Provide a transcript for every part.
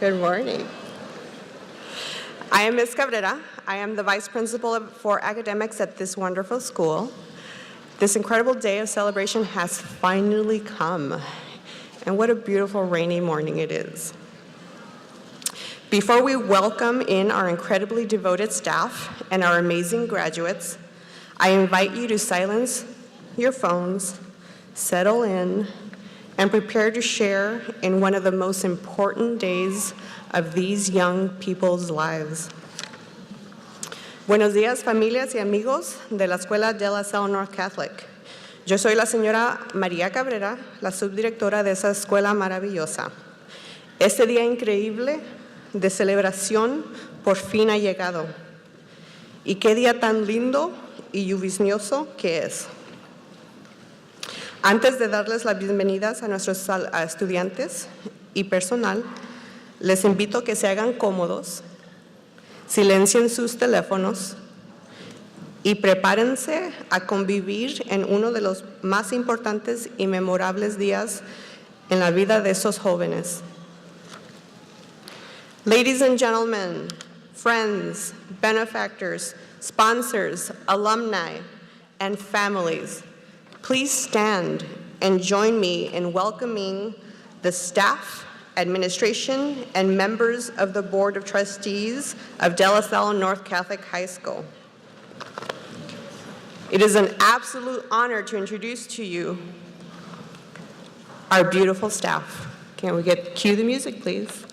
Good morning. I am Ms. Cabrera. I am the Vice Principal for Academics at this wonderful school. This incredible day of celebration has finally come, and what a beautiful rainy morning it is. Before we welcome in our incredibly devoted staff and our amazing graduates, I invite you to silence your phones, settle in, and prepare to share in one of the most important days of these young people's lives. Buenos días, familias y amigos de la Escuela De La Salle North Catholic. Yo soy la señora María Cabrera, la subdirectora de esa escuela maravillosa. Este día increíble de celebración por fin ha llegado. Y qué día tan lindo y lluvioso que es. Antes de darles las bienvenidas a nuestros estudiantes y personal, les invito a que se hagan cómodos, silencien sus teléfonos y prepárense a convivir en uno de los más importantes y memorables días en la vida de esos jóvenes. Ladies and gentlemen, friends, benefactors, sponsors, alumni, and families, please stand and join me in welcoming the staff, administration, and members of the Board of Trustees of De La Salle North Catholic High School. It is an absolute honor to introduce to you our beautiful staff. Can we cue the music, please?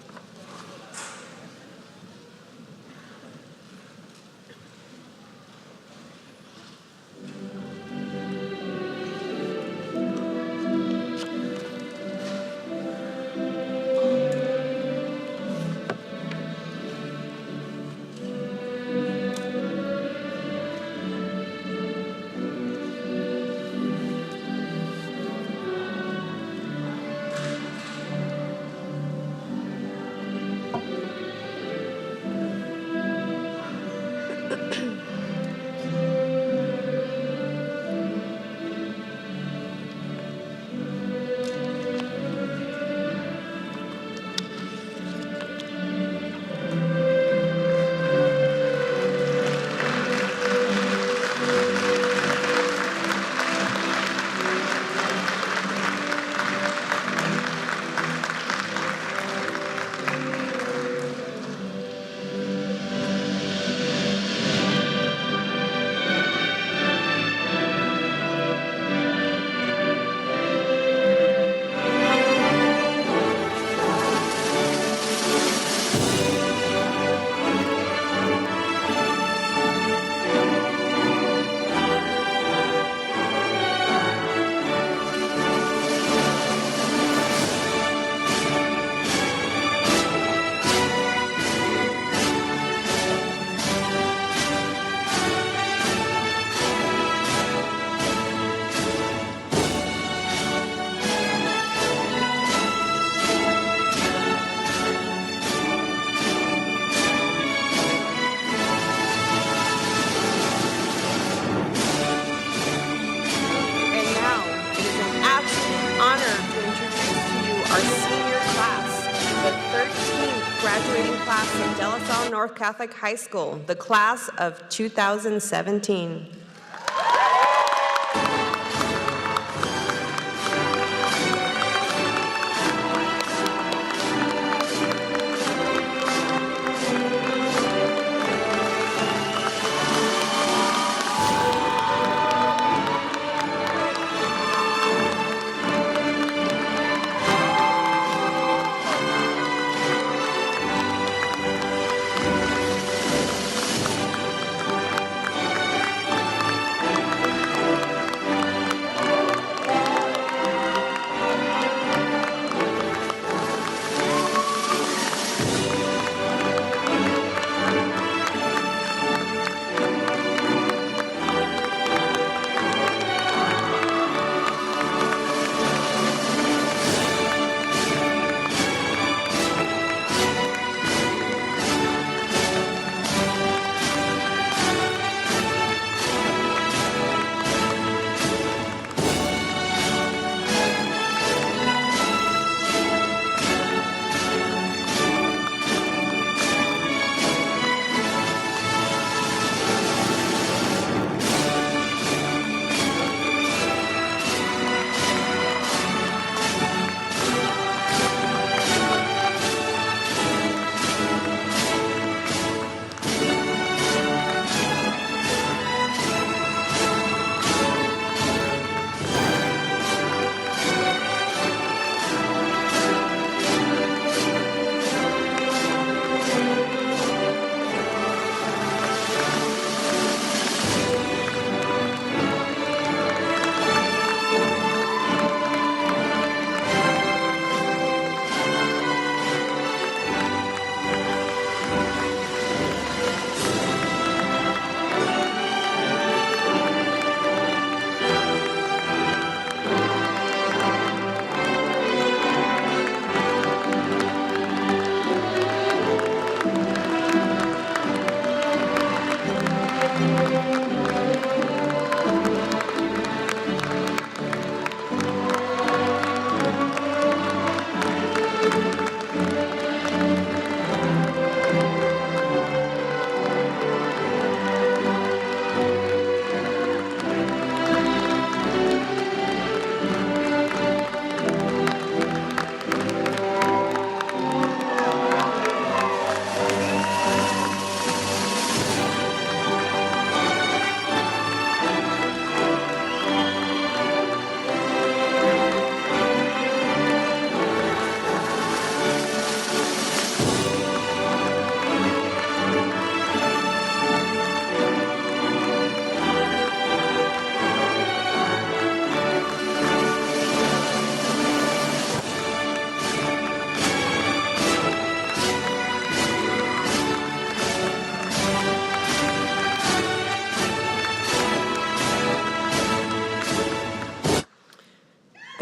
North Catholic High School, the class of 2017.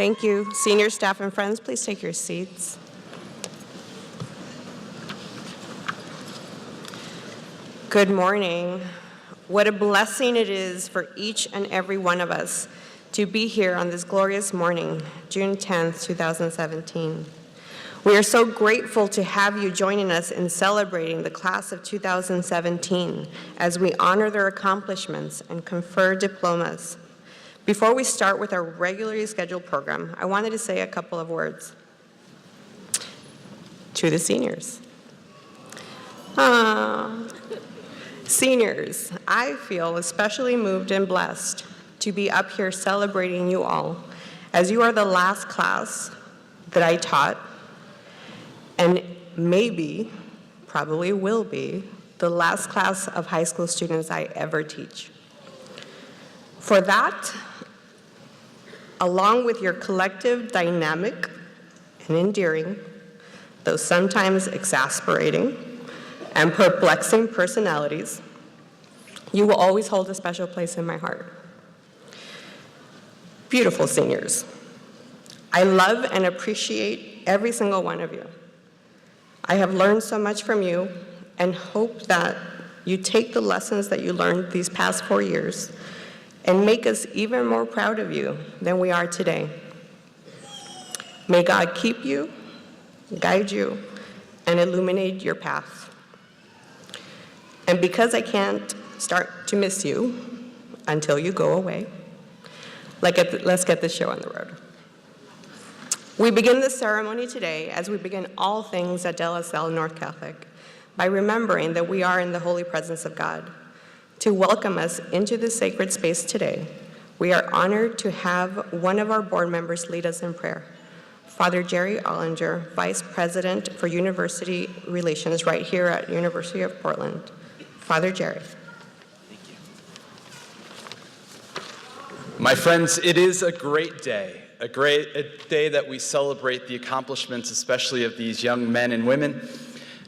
Thank you. Senior staff and friends, please take your seats. Good morning. What a blessing it is for each and every one of us to be here on this glorious morning, June 10th, 2017. We are so grateful to have you joining us in celebrating the class of 2017 as we honor their accomplishments and confer diplomas. Before we start with our regularly scheduled program, I wanted to say a couple of words to the seniors. Seniors, I feel especially moved and blessed to be up here celebrating you all, as you are the last class that I taught, and maybe, probably will be, the last class of high school students I ever teach. For that, along with your collective dynamic and endearing, though sometimes exasperating and perplexing personalities, you will always hold a special place in my heart. Beautiful seniors, I love and appreciate every single one of you. I have learned so much from you and hope that you take the lessons that you learned these past 4 years and make us even more proud of you than we are today. May God keep you, guide you, and illuminate your path. And because I can't start to miss you until you go away, let's get this show on the road. We begin this ceremony today, as we begin all things at De La Salle North Catholic, by remembering that we are in the holy presence of God. To welcome us into this sacred space today, we are honored to have one of our board members lead us in prayer. Father Jerry Ollinger, Vice President for University Relations right here at University of Portland. Father Jerry. My friends, it is a great day, a day that we celebrate the accomplishments, especially of these young men and women.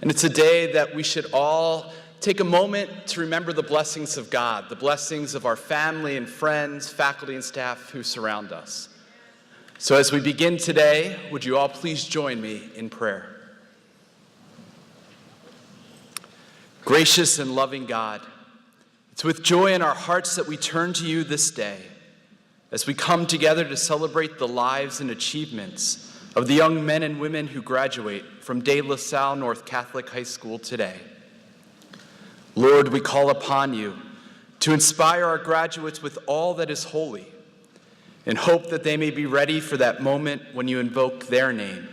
And it's a day that we should all take a moment to remember the blessings of God, the blessings of our family and friends, faculty and staff who surround us. So as we begin today, would you all please join me in prayer? Gracious and loving God, it's with joy in our hearts that we turn to you this day, as we come together to celebrate the lives and achievements of the young men and women who graduate from De La Salle North Catholic High School today. Lord, we call upon you to inspire our graduates with all that is holy, and hope that they may be ready for that moment when you invoke their name,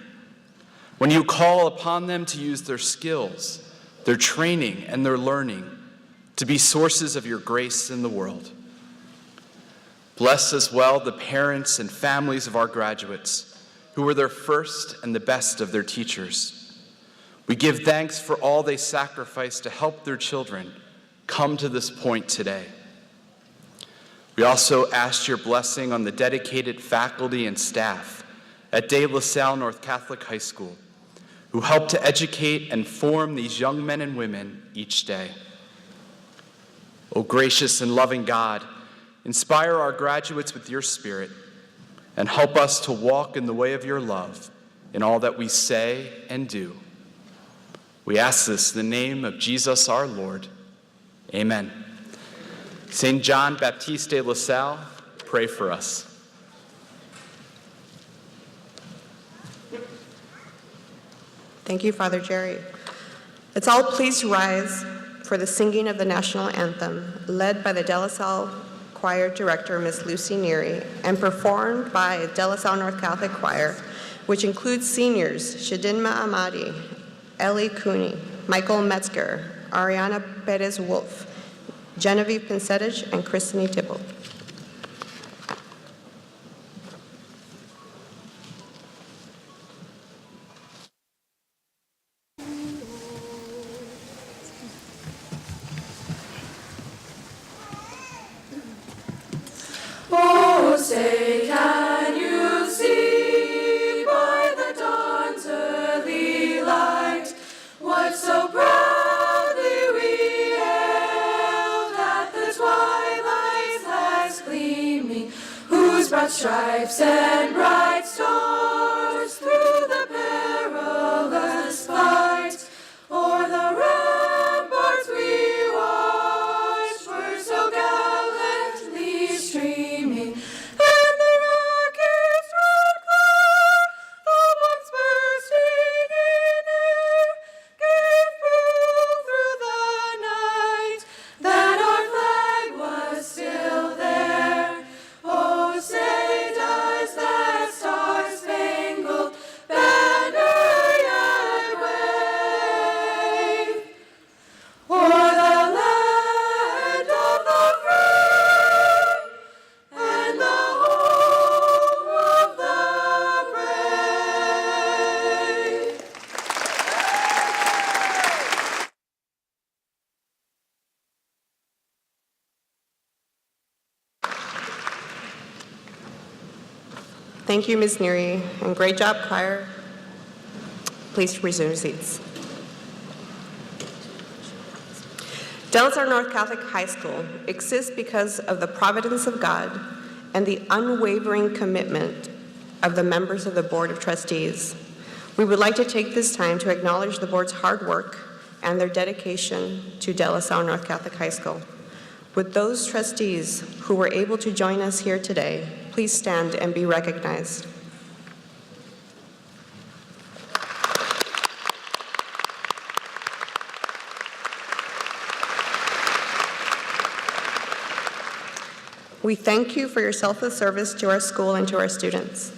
when you call upon them to use their skills, their training, and their learning to be sources of your grace in the world. Bless as well the parents and families of our graduates, who were their first and the best of their teachers. We give thanks for all they sacrificed to help their children come to this point today. We also ask your blessing on the dedicated faculty and staff at De La Salle North Catholic High School, who help to educate and form these young men and women each day. O gracious and loving God, inspire our graduates with your Spirit and help us to walk in the way of your love in all that we say and do. We ask this in the name of Jesus our Lord. Amen. St. John Baptiste de La Salle, pray for us. Thank you, Father Jerry. Let's all please rise for the singing of the national anthem, led by the De La Salle Choir Director, Ms. Lucy Neary, and performed by De La Salle North Catholic Choir, which includes seniors Shadinma Ahmadi, Ellie Cooney, Michael Metzger, Ariana Perez-Wolf, Genevieve Pinsetich, and Christine Tibble. Oh, say, can you see by the dawn's early light what so proudly we hailed at the twilight's last gleaming, whose bright broad stripes and bright stars through the perilous fight. O'er the ramparts we watched were so gallantly streaming, and the rockets roared clear, the bombs bursting in air gave proof through the night that our flag was still there. Oh, say does that star-spangled banner yet wave o'er the land of the free and the home of the brave? Thank you, Ms. Neary, and great job, choir. Please resume your seats. De La Salle North Catholic High School exists because of the providence of God and the unwavering commitment of the members of the Board of Trustees. We would like to take this time to acknowledge the board's hard work and their dedication to De La Salle North Catholic High School. Would those trustees who were able to join us here today please stand and be recognized? We thank you for your selfless service to our school and to our students.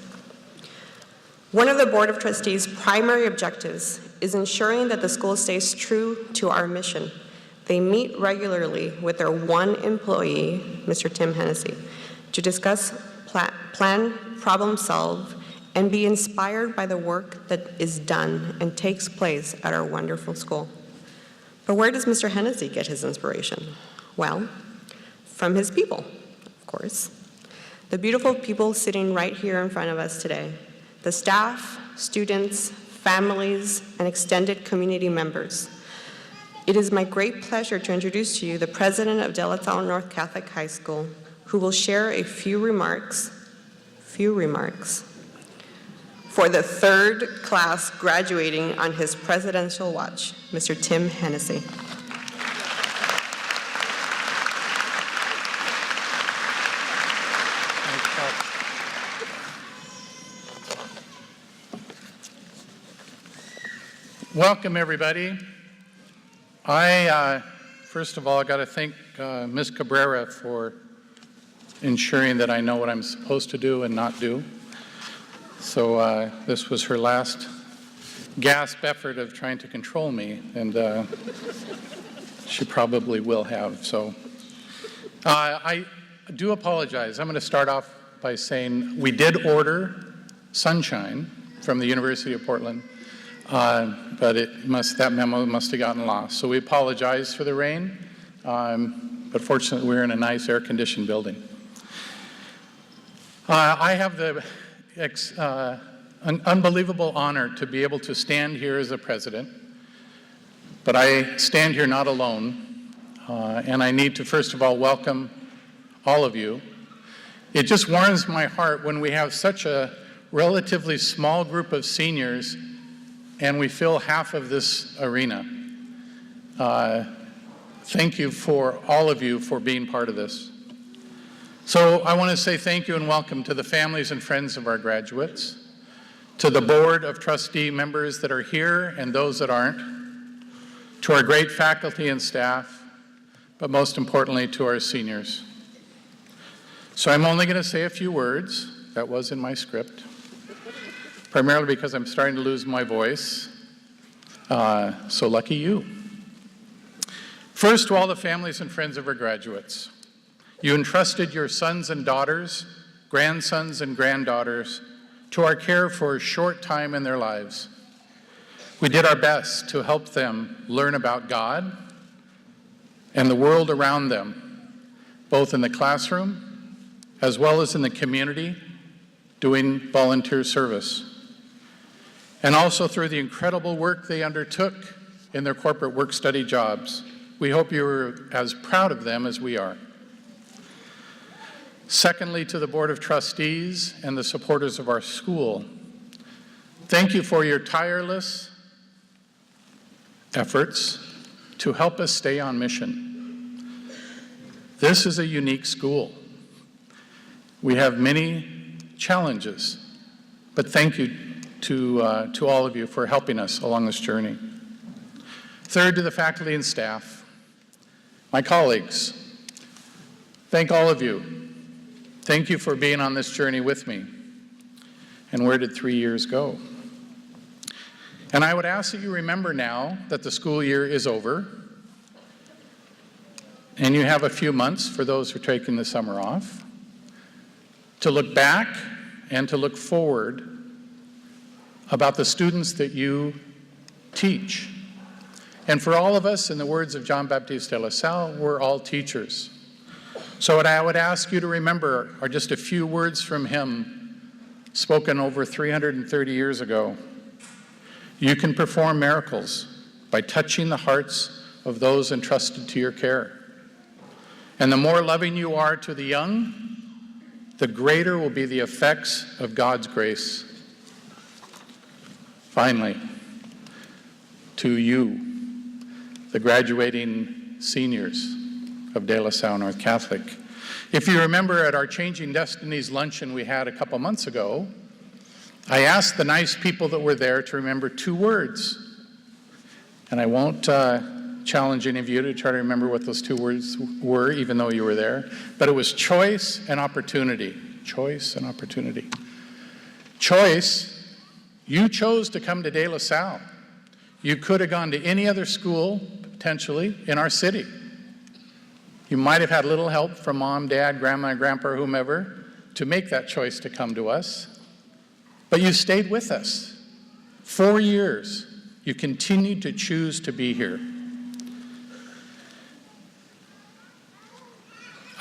One of the Board of Trustees' primary objectives is ensuring that the school stays true to our mission. They meet regularly with their one employee, Mr. Tim Hennessy, to discuss, plan, problem solve, and be inspired by the work that is done and takes place at our wonderful school. But where does Mr. Hennessy get his inspiration? Well, from his people, of course. The beautiful people sitting right here in front of us today. The staff, students, families, and extended community members. It is my great pleasure to introduce to you the president of De La Salle North Catholic High School, who will share a few remarks for the third class graduating on his presidential watch, Mr. Tim Hennessy. Welcome, everybody. First of all, I got to thank Ms. Cabrera for ensuring that I know what I'm supposed to do and not do. So this was her last gasp effort of trying to control me, and she probably will have. So I do apologize. I'm going to start off by saying we did order sunshine from the University of Portland. But that memo must have gotten lost. So we apologize for the rain, but fortunately we're in a nice air-conditioned building. I have the unbelievable honor to be able to stand here as a president, but I stand here not alone, and I need to first of all welcome all of you. It just warms my heart when we have such a relatively small group of seniors and we fill half of this arena. Thank you for all of you for being part of this. So I want to say thank you and welcome to the families and friends of our graduates, to the Board of Trustee members that are here and those that aren't, to our great faculty and staff, but most importantly to our seniors. So I'm only going to say a few words. That was in my script. Primarily because I'm starting to lose my voice. So lucky you. First, to all the families and friends of our graduates, you entrusted your sons and daughters, grandsons and granddaughters to our care for a short time in their lives. We did our best to help them learn about God and the world around them, both in the classroom as well as in the community, doing volunteer service. And also through the incredible work they undertook in their corporate work-study jobs. We hope you are as proud of them as we are. Secondly, to the Board of Trustees and the supporters of our school, thank you for your tireless efforts to help us stay on mission. This is a unique school. We have many challenges, but thank you to all of you for helping us along this journey. Third, to the faculty and staff, my colleagues, thank all of you. Thank you for being on this journey with me. And where did 3 years go? And I would ask that you remember now that the school year is over, and you have a few months, for those who are taking the summer off, to look back and to look forward about the students that you teach. And for all of us, in the words of John Baptiste de La Salle, we're all teachers. So what I would ask you to remember are just a few words from him spoken over 330 years ago. You can perform miracles by touching the hearts of those entrusted to your care. And the more loving you are to the young, the greater will be the effects of God's grace. Finally, to you, the graduating seniors of De La Salle North Catholic. If you remember at our Changing Destinies luncheon we had a couple months ago, I asked the nice people that were there to remember 2 words. And I won't challenge any of you to try to remember what those 2 words were, even though you were there. But it was choice and opportunity. Choice and opportunity. Choice, you chose to come to De La Salle. You could have gone to any other school, potentially, in our city. You might have had little help from mom, dad, grandma, grandpa, or whomever to make that choice to come to us. But you stayed with us. 4 years, you continued to choose to be here.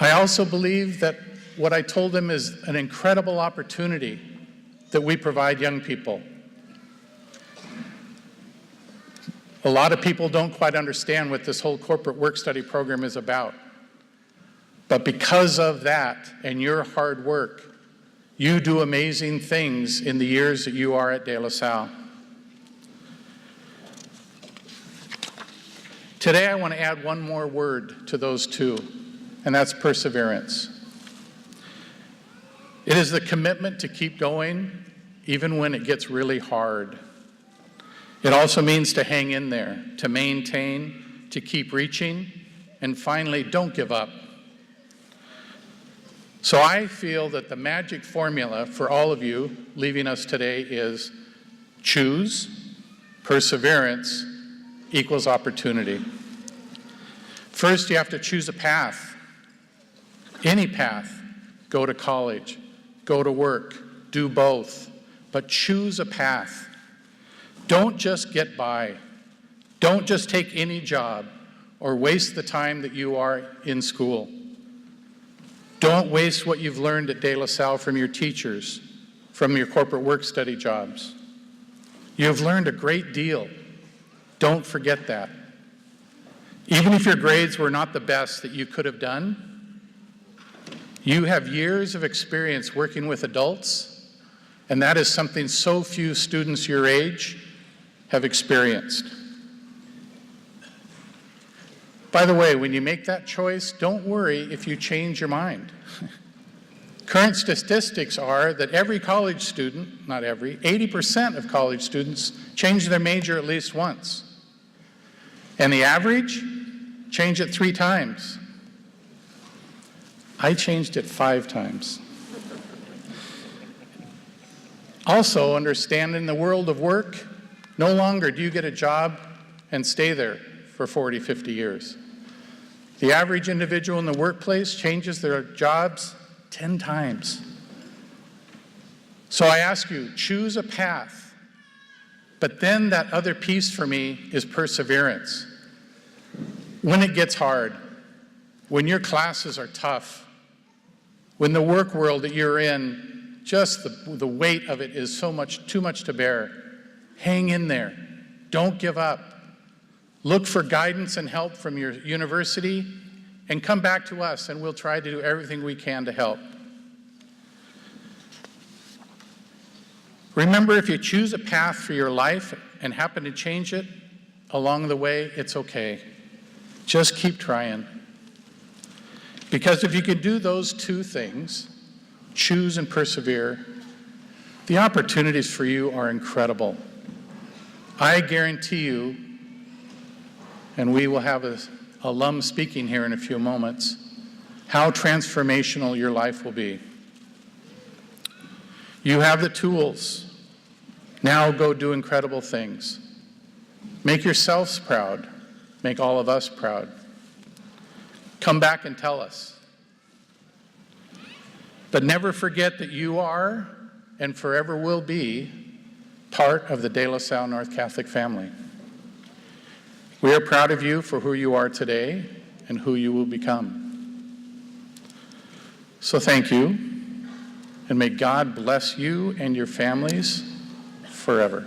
I also believe that what I told them is an incredible opportunity that we provide young people. A lot of people don't quite understand what this whole corporate work-study program is about. But because of that and your hard work, you do amazing things in the years that you are at De La Salle. Today I want to add one more word to those 2, and that's perseverance. It is the commitment to keep going even when it gets really hard. It also means to hang in there, to maintain, to keep reaching, and finally, don't give up. So I feel that the magic formula for all of you leaving us today is choose, perseverance equals opportunity. First, you have to choose a path. Any path. Go to college, go to work, do both, but choose a path. Don't just get by. Don't just take any job or waste the time that you are in school. Don't waste what you've learned at De La Salle from your teachers, from your corporate work-study jobs. You've learned a great deal. Don't forget that. Even if your grades were not the best that you could have done, you have years of experience working with adults, and that is something so few students your age have experienced. By the way, when you make that choice, don't worry if you change your mind. Current statistics are that every college student, not every, 80% of college students change their major at least once. And the average, change it 3 times. I changed it 5 times. Also, understand in the world of work, no longer do you get a job and stay there for 40, 50 years. The average individual in the workplace changes their jobs 10 times. So I ask you, choose a path. But then that other piece for me is perseverance. When it gets hard, when your classes are tough, when the work world that you're in, just the weight of it is so much, too much to bear, hang in there. Don't give up. Look for guidance and help from your university and come back to us and we'll try to do everything we can to help. Remember, if you choose a path for your life and happen to change it along the way, it's okay. Just keep trying. Because if you can do those two things, choose and persevere, the opportunities for you are incredible. I guarantee you, and we will have an alum speaking here in a few moments, how transformational your life will be. You have the tools. Now go do incredible things. Make yourselves proud. Make all of us proud. Come back and tell us. But never forget that you are and forever will be part of the De La Salle North Catholic family. We are proud of you for who you are today and who you will become. So thank you, and may God bless you and your families forever.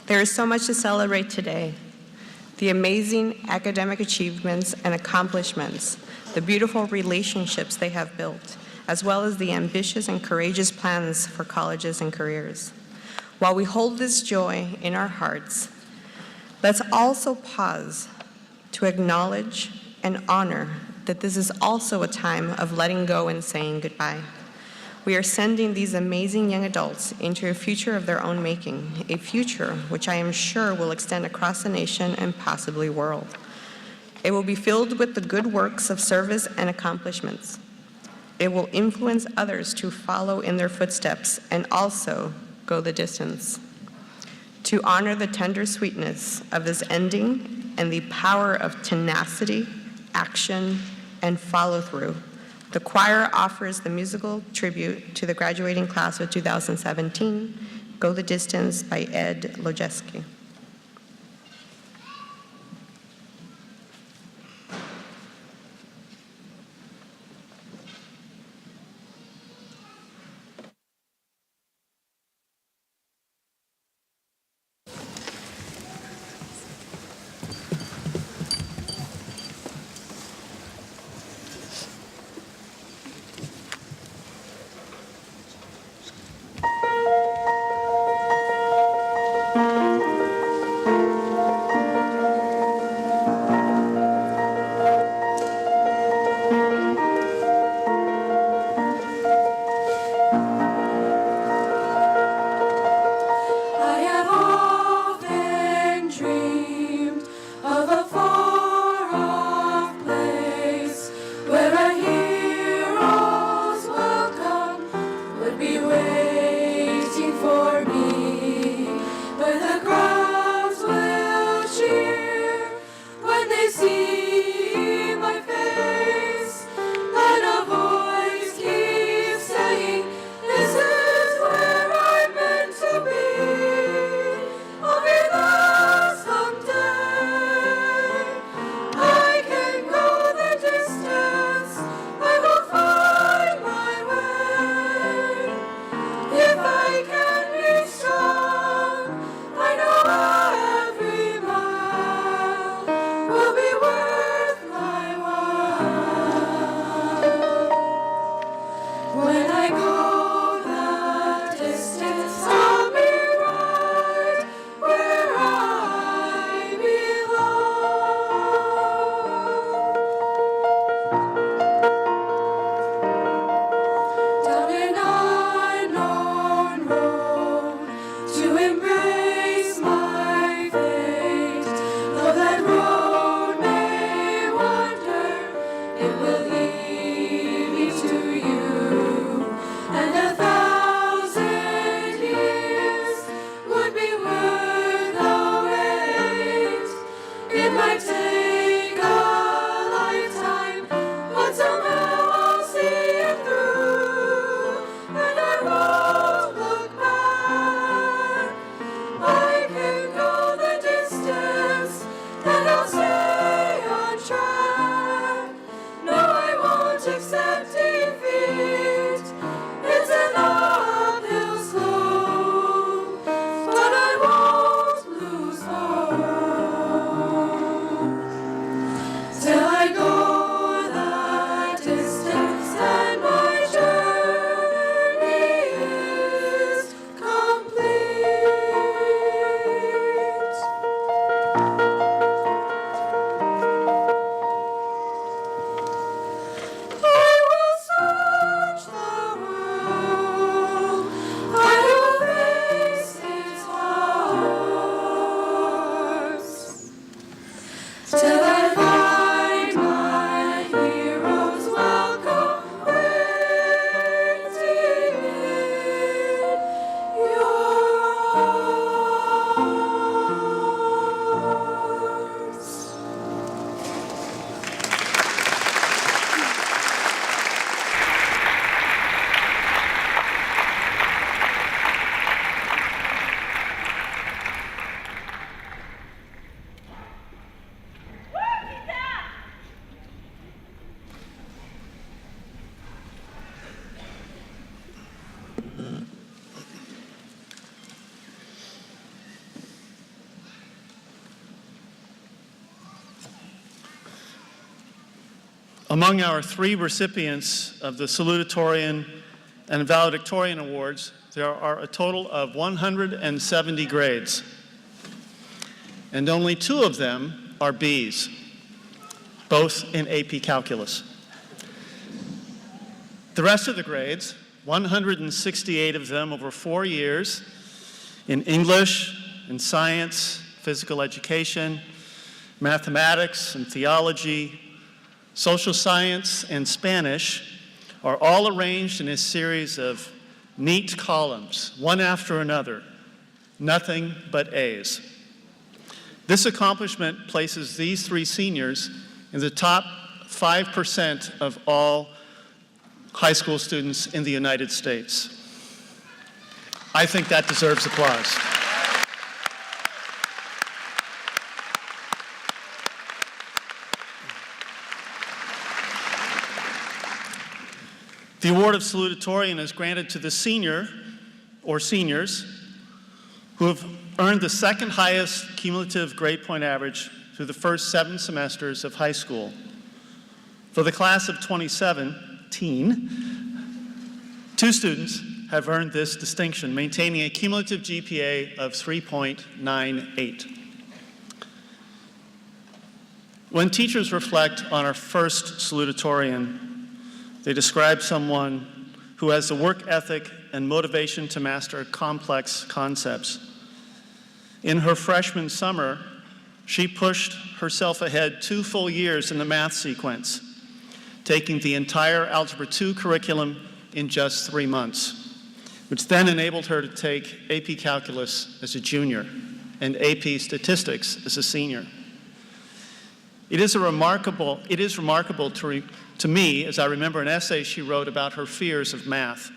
There is so much to celebrate today. The amazing academic achievements and accomplishments, the beautiful relationships they have built, as well as the ambitious and courageous plans for colleges and careers. While we hold this joy in our hearts, let's also pause to acknowledge and honor that this is also a time of letting go and saying goodbye. We are sending these amazing young adults into a future of their own making, a future which I am sure will extend across the nation and possibly world. It will be filled with the good works of service and accomplishments. It will influence others to follow in their footsteps and also go the distance. To honor the tender sweetness of this ending and the power of tenacity, action, and follow-through, the choir offers the musical tribute to the graduating class of 2017, Go the Distance by Ed Lojeski. To embrace my fate, though that road till I find my heroes welcome waiting in your arms. Among our 3 recipients of the Salutatorian and Valedictorian Awards, there are a total of 170 grades, and only 2 of them are Bs, both in AP Calculus. The rest of the grades, 168 of them over 4 years, in English, in science, physical education, mathematics and theology, social science, and Spanish, are all arranged in a series of neat columns, one after another, nothing but A's. This accomplishment places these 3 seniors in the top 5% of all high school students in the United States. I think that deserves applause. The award of salutatorian is granted to the senior or seniors who have earned the second highest cumulative grade point average through the first 7 semesters of high school. For the class of 2017, 2 students have earned this distinction, maintaining a cumulative GPA of 3.98. When teachers reflect on our first salutatorian, they describe someone who has the work ethic and motivation to master complex concepts. In her freshman summer, she pushed herself ahead 2 full years in the math sequence, taking the entire Algebra 2 curriculum in just 3 months, which then enabled her to take AP Calculus as a junior and AP Statistics as a senior. It is remarkable to me, as I remember an essay she wrote about her fears of math,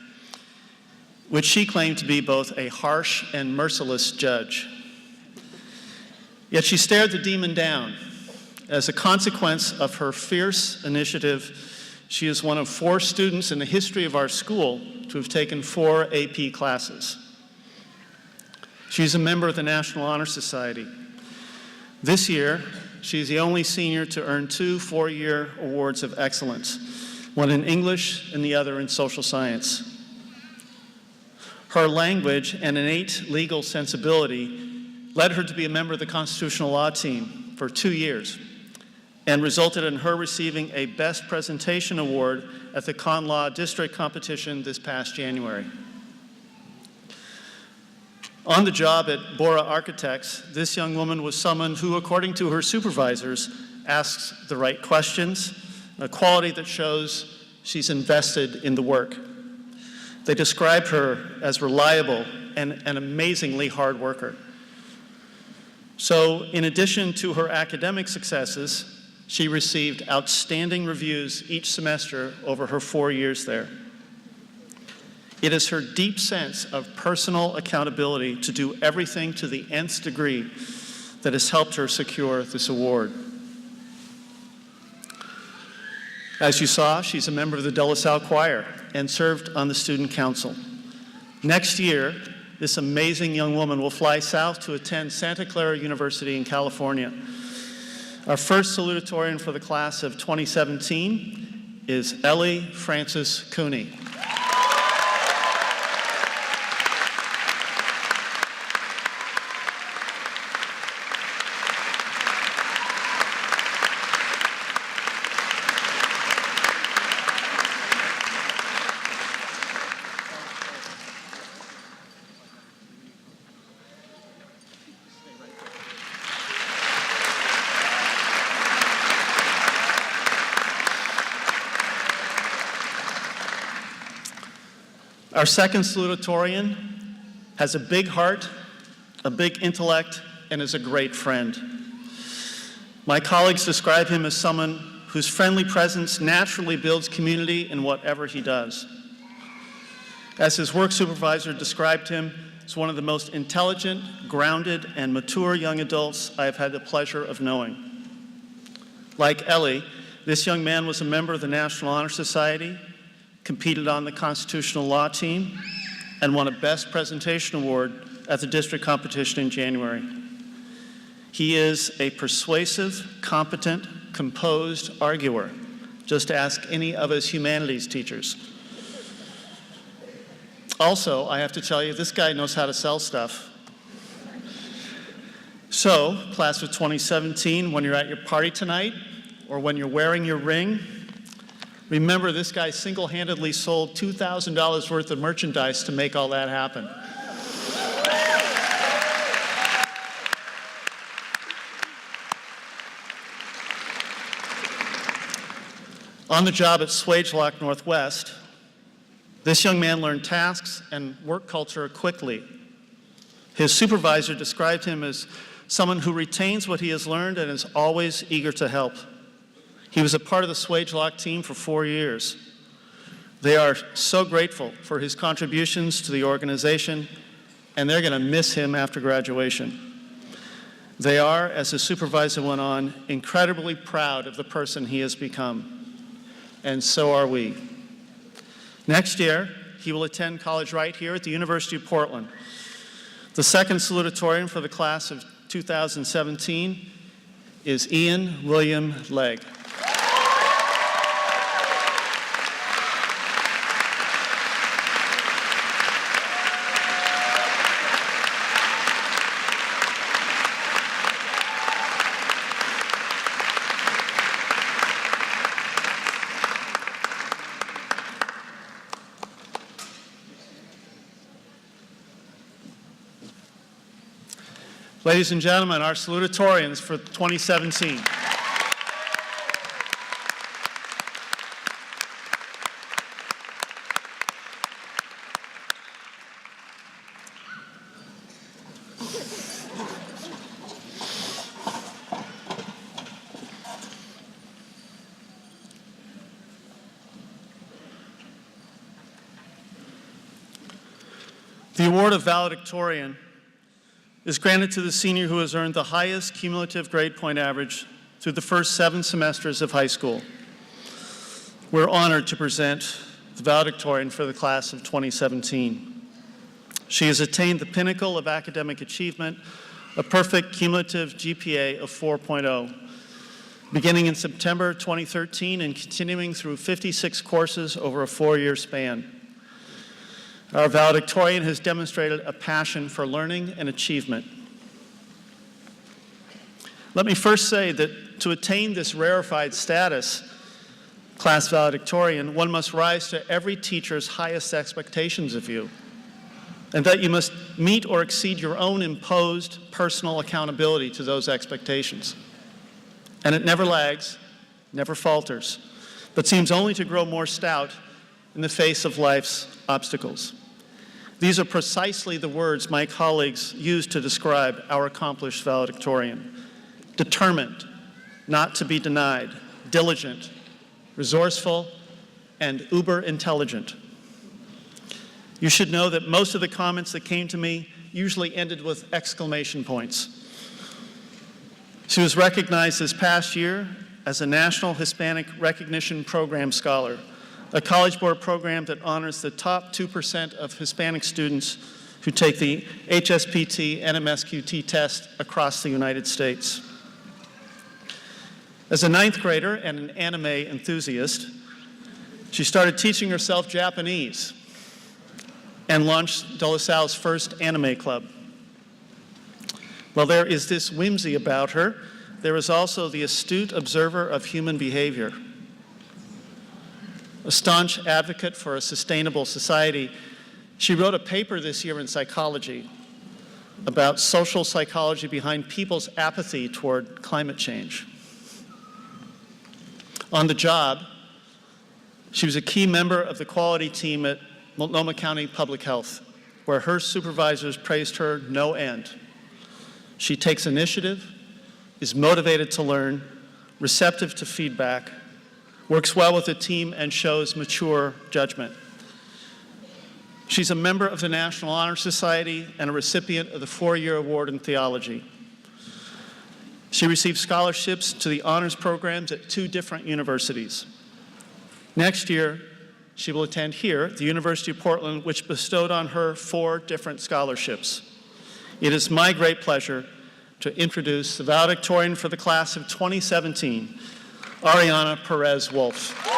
which she claimed to be both a harsh and merciless judge. Yet she stared the demon down. As a consequence of her fierce initiative, she is one of 4 students in the history of our school to have taken 4 AP classes. She's a member of the National Honor Society. This year, she's the only senior to earn 2 4-year awards of excellence, one in English and the other in social science. Her language and innate legal sensibility led her to be a member of the Constitutional Law team for 2 years and resulted in her receiving a Best Presentation Award at the Con Law District Competition this past January. On the job at Bora Architects, this young woman was someone who, according to her supervisors, asks the right questions, a quality that shows she's invested in the work. They described her as reliable and an amazingly hard worker. So, in addition to her academic successes, she received outstanding reviews each semester over her 4 years there. It is her deep sense of personal accountability to do everything to the nth degree that has helped her secure this award. As you saw, she's a member of the De La Salle Choir and served on the student council. Next year, this amazing young woman will fly south to attend Santa Clara University in California. Our first salutatorian for the class of 2017 is Ellie Francis Cooney. Our second salutatorian has a big heart, a big intellect, and is a great friend. My colleagues describe him as someone whose friendly presence naturally builds community in whatever he does. As his work supervisor described him, as one of the most intelligent, grounded, and mature young adults I have had the pleasure of knowing. Like Ellie, this young man was a member of the National Honor Society, competed on the Constitutional Law team, and won a Best Presentation Award at the district competition in January. He is a persuasive, competent, composed arguer. Just ask any of his humanities teachers. Also, I have to tell you, this guy knows how to sell stuff. So, class of 2017, when you're at your party tonight, or when you're wearing your ring, remember this guy single-handedly sold $2,000 worth of merchandise to make all that happen. On the job at Swagelok Northwest, this young man learned tasks and work culture quickly. His supervisor described him as someone who retains what he has learned and is always eager to help. He was a part of the Swagelok team for 4 years. They are so grateful for his contributions to the organization, and they're going to miss him after graduation. They are, as his supervisor went on, incredibly proud of the person he has become. And so are we. Next year, he will attend college right here at the University of Portland. The second salutatorian for the class of 2017 is Ian William Legg. Ladies and gentlemen, our salutatorians for 2017. The award of valedictorian is granted to the senior who has earned the highest cumulative grade point average through the first 7 semesters of high school. We're honored to present the valedictorian for the class of 2017. She has attained the pinnacle of academic achievement, a perfect cumulative GPA of 4.0, beginning in September 2013 and continuing through 56 courses over a 4-year span. Our valedictorian has demonstrated a passion for learning and achievement. Let me first say that to attain this rarefied status, class valedictorian, one must rise to every teacher's highest expectations of you, and that you must meet or exceed your own imposed personal accountability to those expectations. And it never lags, never falters, but seems only to grow more stout in the face of life's obstacles. These are precisely the words my colleagues used to describe our accomplished valedictorian. Determined, not to be denied, diligent, resourceful, and uber intelligent. You should know that most of the comments that came to me usually ended with exclamation points. She was recognized this past year as a National Hispanic Recognition Program Scholar, a College Board program that honors the top 2% of Hispanic students who take the HSPT and MSQT test across the United States. As a 9th grader and an anime enthusiast, she started teaching herself Japanese and launched De La Salle's first anime club. While there is this whimsy about her, there is also the astute observer of human behavior. A staunch advocate for a sustainable society, she wrote a paper this year in Psychology about social psychology behind people's apathy toward climate change. On the job, she was a key member of the quality team at Multnomah County Public Health, where her supervisors praised her no end. She takes initiative, is motivated to learn, receptive to feedback, works well with the team, and shows mature judgment. She's a member of the National Honor Society and a recipient of the 4-year award in theology. She received scholarships to the honors programs at 2 different universities. Next year, she will attend here, the University of Portland, which bestowed on her 4 different scholarships. It is my great pleasure to introduce the valedictorian for the class of 2017, Ariana Perez-Wolf.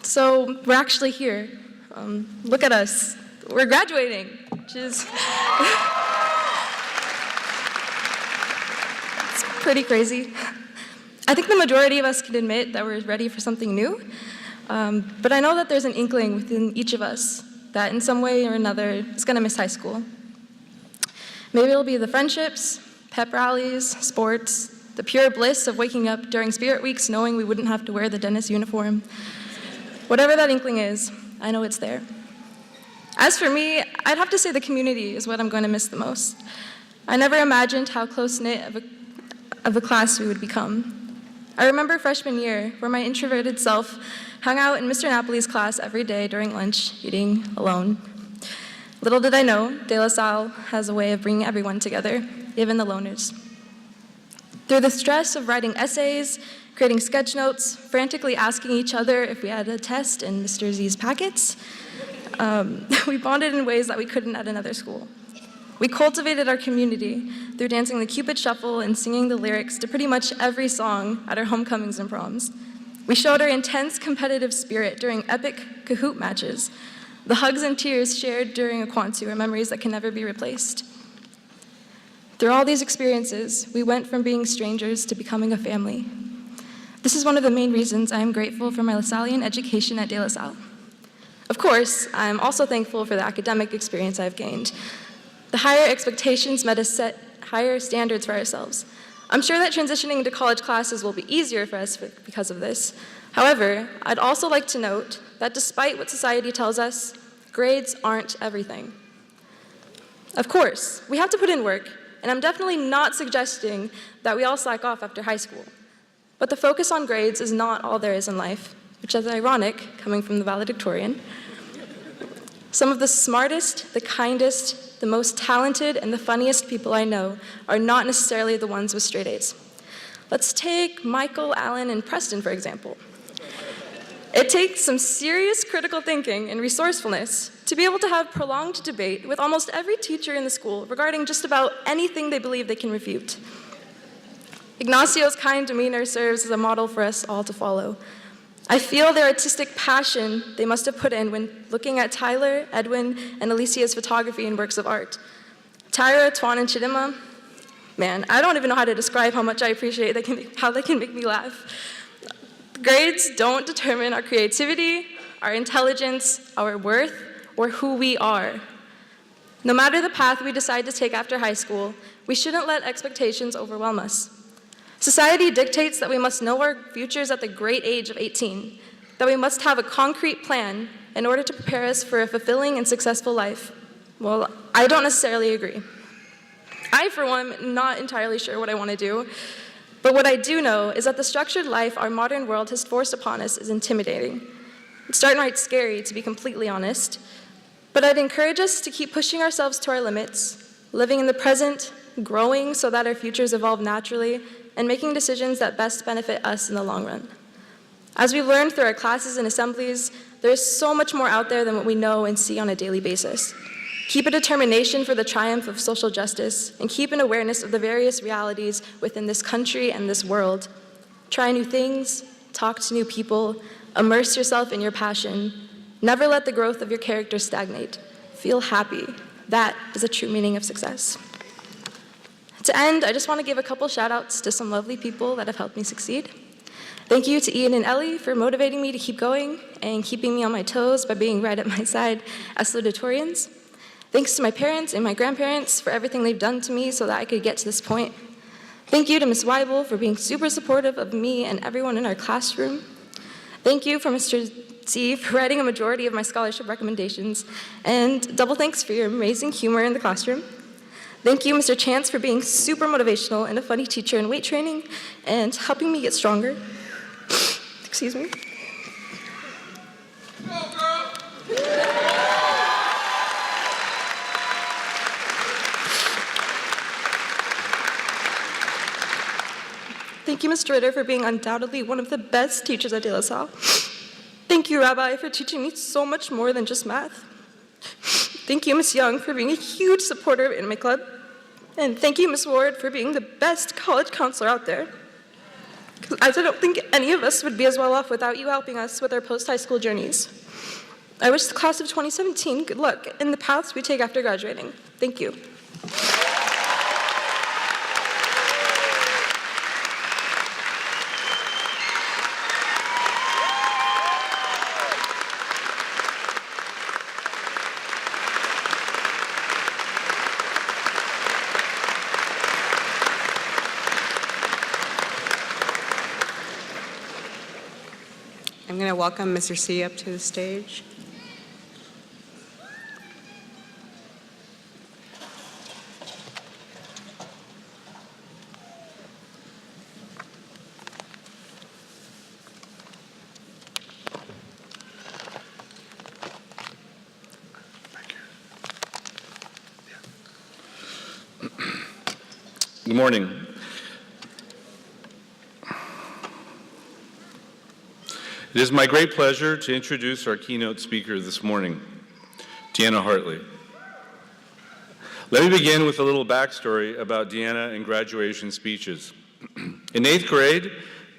So we're actually here. Look at us. We're graduating, which is it's pretty crazy. I think the majority of us can admit that we're ready for something new, but I know that there's an inkling within each of us that in some way or another is going to miss high school. Maybe it'll be the friendships, pep rallies, sports, the pure bliss of waking up during Spirit Weeks knowing we wouldn't have to wear the dentist uniform. Whatever that inkling is, I know it's there. As for me, I'd have to say the community is what I'm going to miss the most. I never imagined how close-knit of a class we would become. I remember freshman year, where my introverted self hung out in Mr. Napoli's class every day during lunch, eating alone. Little did I know, De La Salle has a way of bringing everyone together, even the loners. Through the stress of writing essays, creating sketch notes, frantically asking each other if we had a test in Mr. Z's packets, we bonded in ways that we couldn't at another school. We cultivated our community through dancing the Cupid Shuffle and singing the lyrics to pretty much every song at our homecomings and proms. We showed our intense competitive spirit during epic Kahoot matches. The hugs and tears shared during a Kwanzaa are memories that can never be replaced. Through all these experiences, we went from being strangers to becoming a family. This is one of the main reasons I am grateful for my LaSallian education at De La Salle. Of course, I am also thankful for the academic experience I've gained. The higher expectations made us set higher standards for ourselves. I'm sure that transitioning to college classes will be easier for us because of this. However, I'd also like to note that despite what society tells us, grades aren't everything. Of course, we have to put in work, and I'm definitely not suggesting that we all slack off after high school. But the focus on grades is not all there is in life, which is ironic, coming from the valedictorian. Some of the smartest, the kindest, the most talented, and the funniest people I know are not necessarily the ones with straight A's. Let's take Michael, Alan, and Preston, for example. It takes some serious critical thinking and resourcefulness to be able to have prolonged debate with almost every teacher in the school regarding just about anything they believe they can refute. Ignacio's kind demeanor serves as a model for us all to follow. I feel their artistic passion they must have put in when looking at Tyler, Edwin, and Alicia's photography and works of art. Tyra, Tuan, and Chidima, man, I don't even know how to describe how much I appreciate how they can make me laugh. Grades don't determine our creativity, our intelligence, our worth, or who we are. No matter the path we decide to take after high school, we shouldn't let expectations overwhelm us. Society dictates that we must know our futures at the great age of 18, that we must have a concrete plan in order to prepare us for a fulfilling and successful life. Well, I don't necessarily agree. I, for one, am not entirely sure what I want to do, but what I do know is that the structured life our modern world has forced upon us is intimidating. It's downright scary, to be completely honest, but I'd encourage us to keep pushing ourselves to our limits, living in the present, growing so that our futures evolve naturally, and making decisions that best benefit us in the long run. As we've learned through our classes and assemblies, there is so much more out there than what we know and see on a daily basis. Keep a determination for the triumph of social justice, and keep an awareness of the various realities within this country and this world. Try new things, talk to new people, immerse yourself in your passion. Never let the growth of your character stagnate. Feel happy. That is the true meaning of success. To end, I just want to give a couple shout outs to some lovely people that have helped me succeed. Thank you to Ian and Ellie for motivating me to keep going and keeping me on my toes by being right at my side as salutatorians. Thanks to my parents and my grandparents for everything they've done to me so that I could get to this point. Thank you to Ms. Weibel for being super supportive of me and everyone in our classroom. Thank you for Mr. C for writing a majority of my scholarship recommendations, and double thanks for your amazing humor in the classroom. Thank you, Mr. Chance, for being super motivational and a funny teacher in weight training and helping me get stronger. Excuse me. Thank you, Mr. Ritter, for being undoubtedly one of the best teachers at De La Salle. Thank you, Rabbi, for teaching me so much more than just math. Thank you, Ms. Young, for being a huge supporter in my club. And thank you, Ms. Ward, for being the best college counselor out there. As I don't think any of us would be as well off without you helping us with our post-high school journeys. I wish the class of 2017 good luck in the paths we take after graduating. Thank you. I'm going to welcome Mr. C up to the stage. Good morning. It is my great pleasure to introduce our keynote speaker this morning, Deanna Hartley. Let me begin with a little backstory about Deanna and graduation speeches. In 8th grade,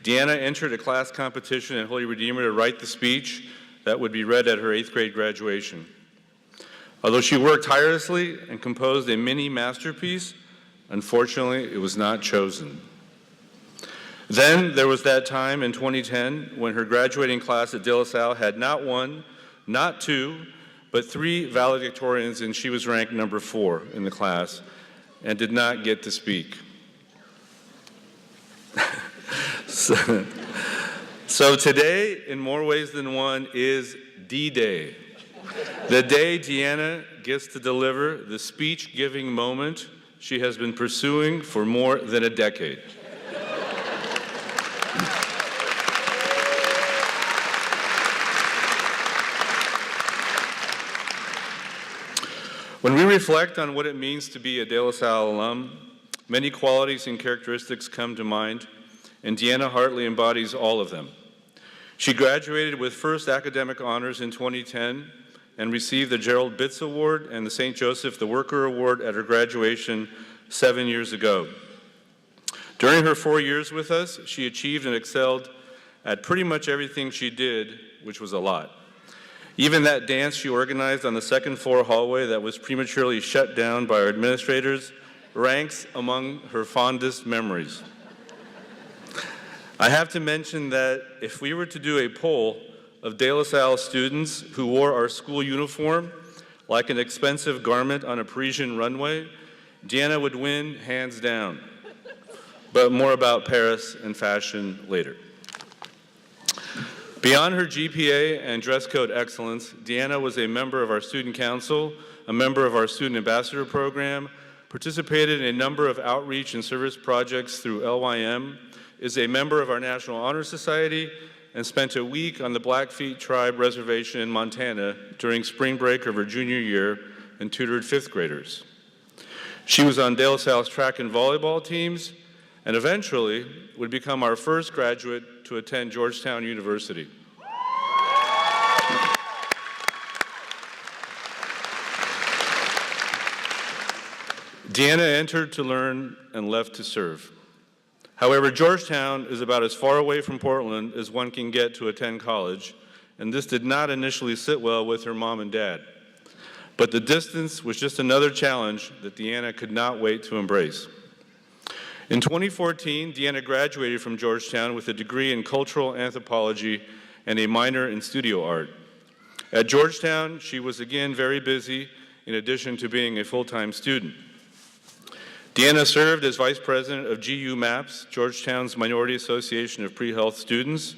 Deanna entered a class competition at Holy Redeemer to write the speech that would be read at her 8th grade graduation. Although she worked tirelessly and composed a mini masterpiece, unfortunately, it was not chosen. Then there was that time in 2010 when her graduating class at De La Salle had not one, not two, but 3 valedictorians, and she was ranked number 4 in the class and did not get to speak. So today, in more ways than one, is D-Day, the day Deanna gets to deliver the speech-giving moment she has been pursuing for more than a decade. When we reflect on what it means to be a De La Salle alum, many qualities and characteristics come to mind, and Deanna Hartley embodies all of them. She graduated with first academic honors in 2010 and received the Gerald Bitz Award and the St. Joseph the Worker Award at her graduation 7 years ago. During her 4 years with us, she achieved and excelled at pretty much everything she did, which was a lot. Even that dance she organized on the second floor hallway that was prematurely shut down by our administrators ranks among her fondest memories. I have to mention that if we were to do a poll of De La Salle students who wore our school uniform like an expensive garment on a Parisian runway, Deanna would win hands down. But more about Paris and fashion later. Beyond her GPA and dress code excellence, Deanna was a member of our student council, a member of our student ambassador program, participated in a number of outreach and service projects through LYM, is a member of our National Honor Society, and spent a week on the Blackfeet Tribe Reservation in Montana during spring break of her junior year and tutored 5th graders. She was on De La Salle's track and volleyball teams, and eventually would become our first graduate to attend Georgetown University. Deanna entered to learn and left to serve. However, Georgetown is about as far away from Portland as one can get to attend college, and this did not initially sit well with her mom and dad. But the distance was just another challenge that Deanna could not wait to embrace. In 2014, Deanna graduated from Georgetown with a degree in cultural anthropology and a minor in studio art. At Georgetown, she was again very busy in addition to being a full-time student. Deanna served as vice president of GU MAPS, Georgetown's Minority Association of Pre-Health Students.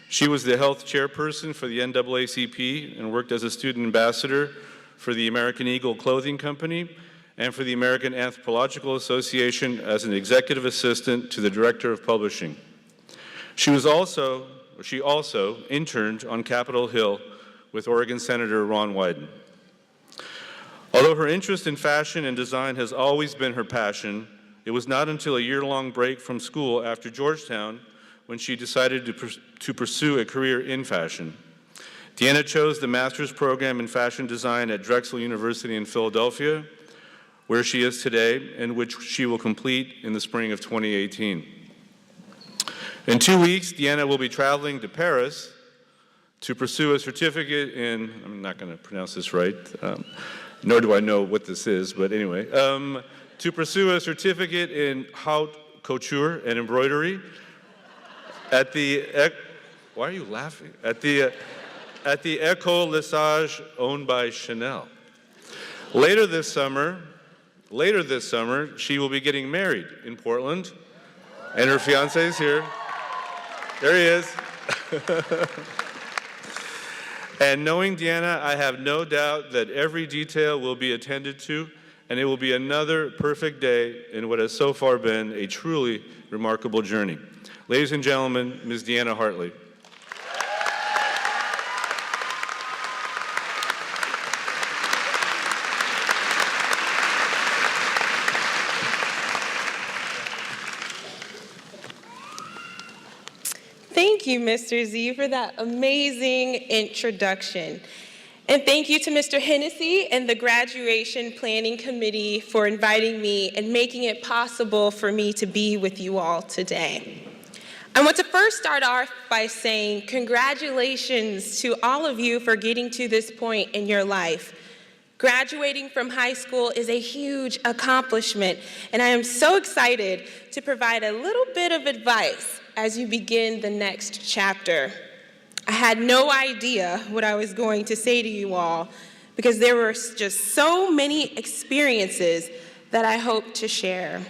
She was the health chairperson for the NAACP and worked as a student ambassador for the American Eagle Clothing Company and for the American Anthropological Association as an executive assistant to the director of publishing. She also interned on Capitol Hill with Oregon Senator Ron Wyden. Although her interest in fashion and design has always been her passion, it was not until a year-long break from school after Georgetown when she decided to pursue a career in fashion. Deanna chose the master's program in fashion design at Drexel University in Philadelphia, where she is today, and which she will complete in the spring of 2018. In 2 weeks, Deanna will be traveling to Paris to pursue a certificate in, I'm not going to pronounce this right, nor do I know what this is, but anyway, to pursue a certificate in haute couture and embroidery at the, why are you laughing? At the École Les Sages owned by Chanel. Later this summer, she will be getting married in Portland, and her fiance is here. There he is. And knowing Deanna, I have no doubt that every detail will be attended to, and it will be another perfect day in what has so far been a truly remarkable journey. Ladies and gentlemen, Ms. Deanna Hartley. Thank you, Mr. Z, for that amazing introduction. And thank you to Mr. Hennessy and the Graduation Planning Committee for inviting me and making it possible for me to be with you all today. I want to first start off by saying congratulations to all of you for getting to this point in your life. Graduating from high school is a huge accomplishment, and I am so excited to provide a little bit of advice as you begin the next chapter. I had no idea what I was going to say to you all because there were just so many experiences that I hope to share.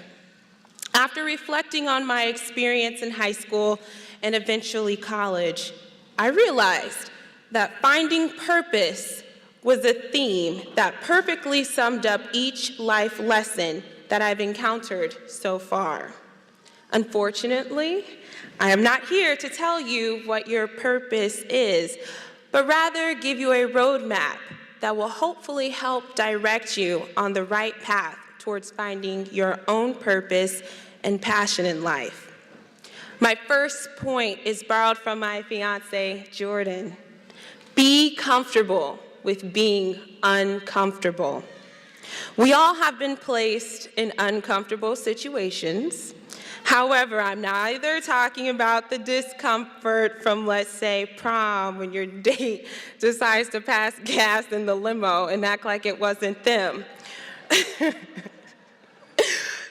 After reflecting on my experience in high school and eventually college, I realized that finding purpose was a theme that perfectly summed up each life lesson that I've encountered so far. Unfortunately, I am not here to tell you what your purpose is, but rather give you a roadmap that will hopefully help direct you on the right path towards finding your own purpose and passion in life. My first point is borrowed from my fiance, Jordan. Be comfortable with being uncomfortable. We all have been placed in uncomfortable situations. However, I'm neither talking about the discomfort from, let's say, prom when your date decides to pass gas in the limo and act like it wasn't them.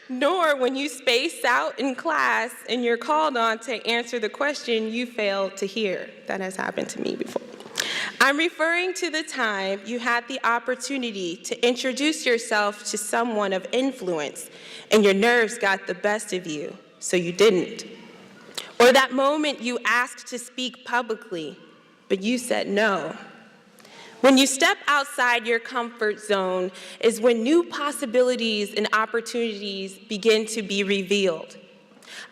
Nor when you space out in class and you're called on to answer the question you failed to hear. That has happened to me before. I'm referring to the time you had the opportunity to introduce yourself to someone of influence and your nerves got the best of you, so you didn't. Or that moment you asked to speak publicly, but you said no. When you step outside your comfort zone is when new possibilities and opportunities begin to be revealed.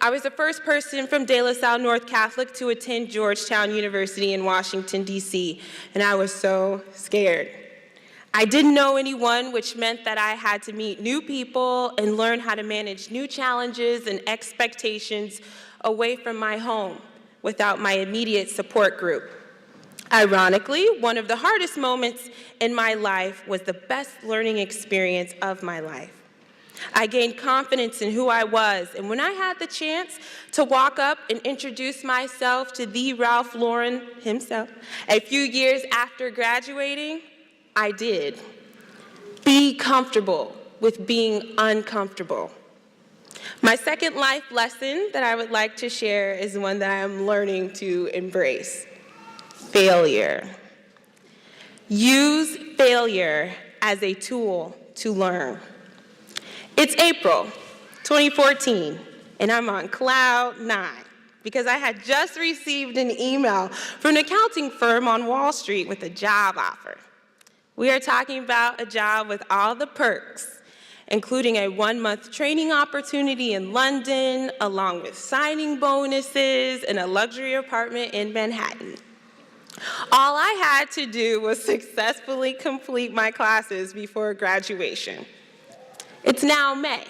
I was the first person from De La Salle North Catholic to attend Georgetown University in Washington, D.C., and I was so scared. I didn't know anyone, which meant that I had to meet new people and learn how to manage new challenges and expectations away from my home without my immediate support group. Ironically, one of the hardest moments in my life was the best learning experience of my life. I gained confidence in who I was, and when I had the chance to walk up and introduce myself to the Ralph Lauren himself a few years after graduating, I did. Be comfortable with being uncomfortable. My second life lesson that I would like to share is one that I am learning to embrace: failure. Use failure as a tool to learn. It's April 2014, and I'm on cloud 9 because I had just received an email from an accounting firm on Wall Street with a job offer. We are talking about a job with all the perks, including a 1-month training opportunity in London, along with signing bonuses and a luxury apartment in Manhattan. All I had to do was successfully complete my classes before graduation. It's now May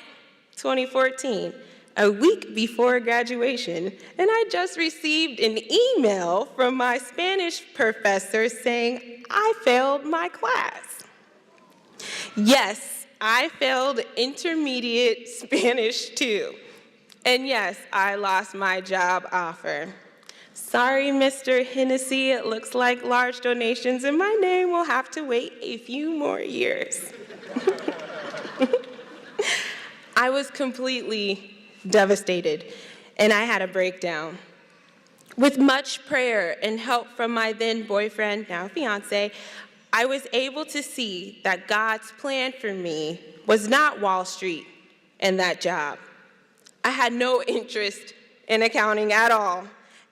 2014, a week before graduation, and I just received an email from my Spanish professor saying I failed my class. Yes, I failed intermediate Spanish too. And yes, I lost my job offer. Sorry, Mr. Hennessy, it looks like large donations and my name will have to wait a few more years. I was completely devastated, and I had a breakdown. With much prayer and help from my then boyfriend, now fiance, I was able to see that God's plan for me was not Wall Street and that job. I had no interest in accounting at all,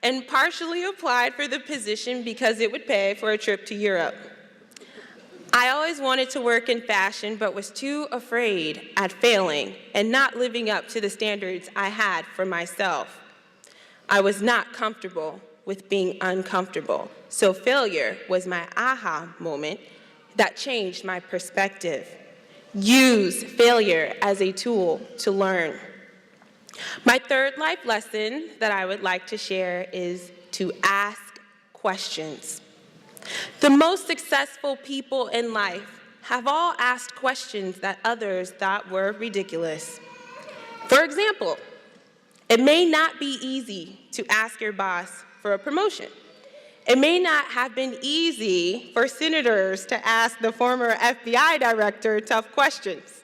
and partially applied for the position because it would pay for a trip to Europe. I always wanted to work in fashion, but was too afraid at failing and not living up to the standards I had for myself. I was not comfortable with being uncomfortable, so failure was my aha moment that changed my perspective. Use failure as a tool to learn. My third life lesson that I would like to share is to ask questions. The most successful people in life have all asked questions that others thought were ridiculous. For example, it may not be easy to ask your boss for a promotion. It may not have been easy for senators to ask the former FBI director tough questions.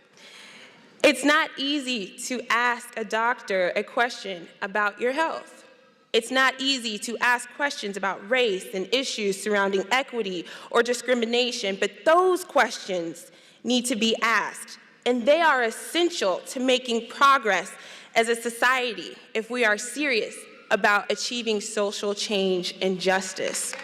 It's not easy to ask a doctor a question about your health. It's not easy to ask questions about race and issues surrounding equity or discrimination, but those questions need to be asked, and they are essential to making progress as a society if we are serious about achieving social change and justice.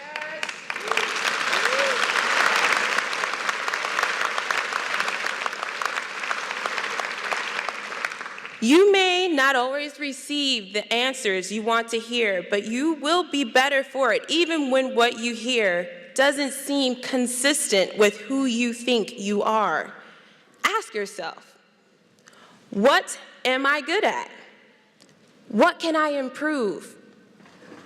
You may not always receive the answers you want to hear, but you will be better for it, even when what you hear doesn't seem consistent with who you think you are. Ask yourself, what am I good at? What can I improve?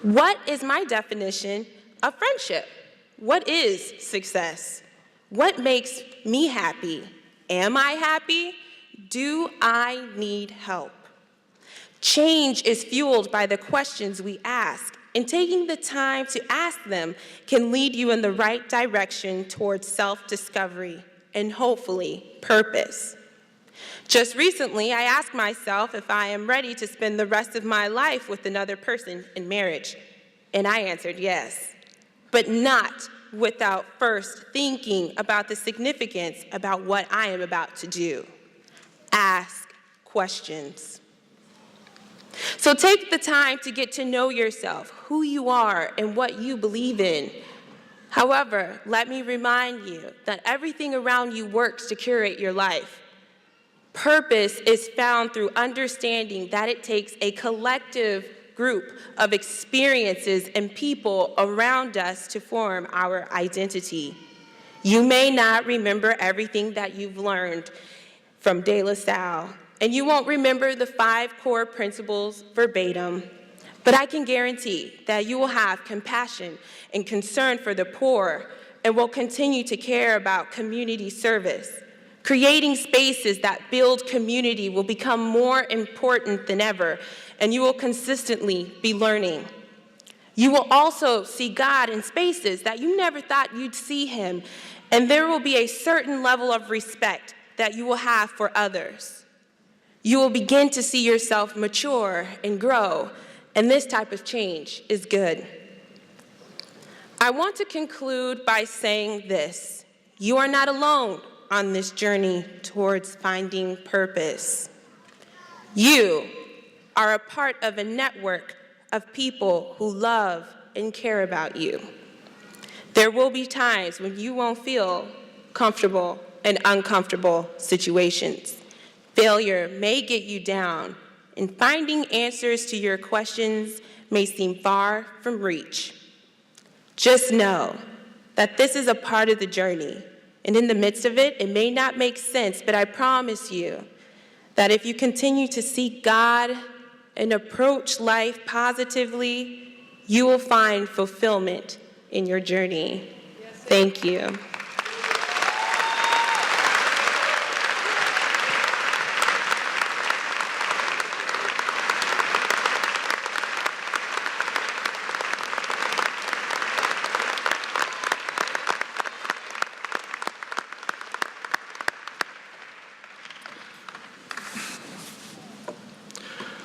What is my definition of friendship? What is success? What makes me happy? Am I happy? Do I need help? Change is fueled by the questions we ask, and taking the time to ask them can lead you in the right direction towards self-discovery and hopefully purpose. Just recently, I asked myself if I am ready to spend the rest of my life with another person in marriage, and I answered yes, but not without first thinking about the significance about what I am about to do. Ask questions. So take the time to get to know yourself, who you are, and what you believe in. However, let me remind you that everything around you works to curate your life. Purpose is found through understanding that it takes a collective group of experiences and people around us to form our identity. You may not remember everything that you've learned from De La Salle, and you won't remember the 5 core principles verbatim, but I can guarantee that you will have compassion and concern for the poor and will continue to care about community service, Creating spaces that build community will become more important than ever, and you will consistently be learning. You will also see God in spaces that you never thought you'd see him, and there will be a certain level of respect that you will have for others. You will begin to see yourself mature and grow, and this type of change is good. I want to conclude by saying this: you are not alone on this journey towards finding purpose. You are a part of a network of people who love and care about you. There will be times when you won't feel comfortable in uncomfortable situations. Failure may get you down, and finding answers to your questions may seem far from reach. Just know that this is a part of the journey, and in the midst of it, it may not make sense, but I promise you that if you continue to seek God and approach life positively, you will find fulfillment in your journey. Thank you.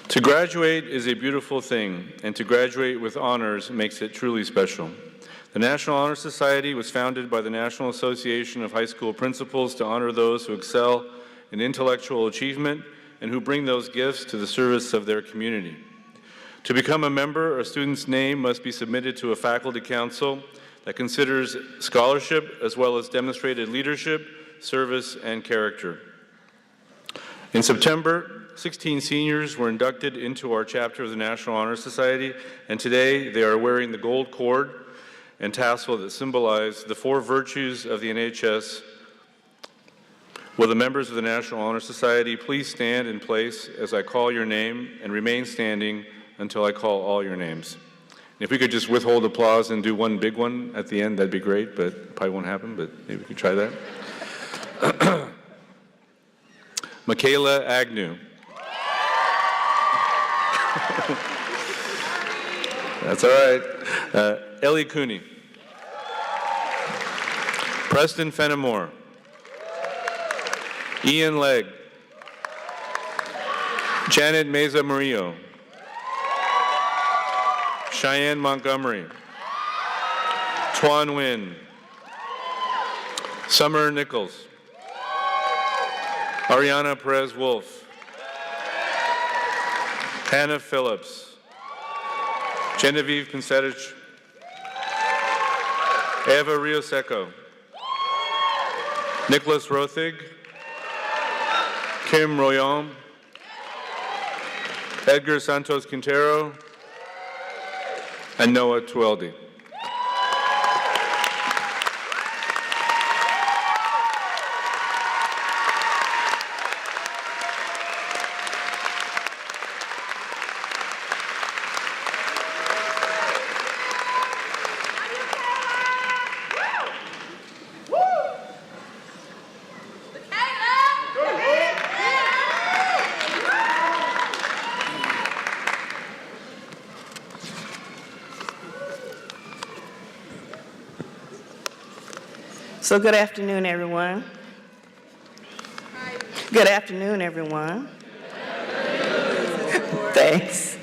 To graduate is a beautiful thing, and to graduate with honors makes it truly special. The National Honor Society was founded by the National Association of High School Principals to honor those who excel in intellectual achievement and who bring those gifts to the service of their community. To become a member, a student's name must be submitted to a faculty council that considers scholarship as well as demonstrated leadership, service, and character. In September, 16 seniors were inducted into our chapter of the National Honor Society, and today they are wearing the gold cord and tassel that symbolize the 4 virtues of the NHS. Will the members of the National Honor Society please stand in place as I call your name and remain standing until I call all your names. And if we could just withhold applause and do one big one at the end, that'd be great, but it probably won't happen, but maybe we could try that. Michaela Agnew. That's all right. Ellie Cooney. Preston Fenimore. Ian Legg. Janet Meza Murillo. Cheyenne Montgomery. Tuan Nguyen. Summer Nichols. Ariana Perez Wolf. Hannah Phillips. Genevieve Pinsetich. Eva Rioseco. Nicholas Rothig. Kim Royon. Edgar Santos Quintero. And Noah Tueldi. So good afternoon, everyone. Good afternoon, everyone. Thanks.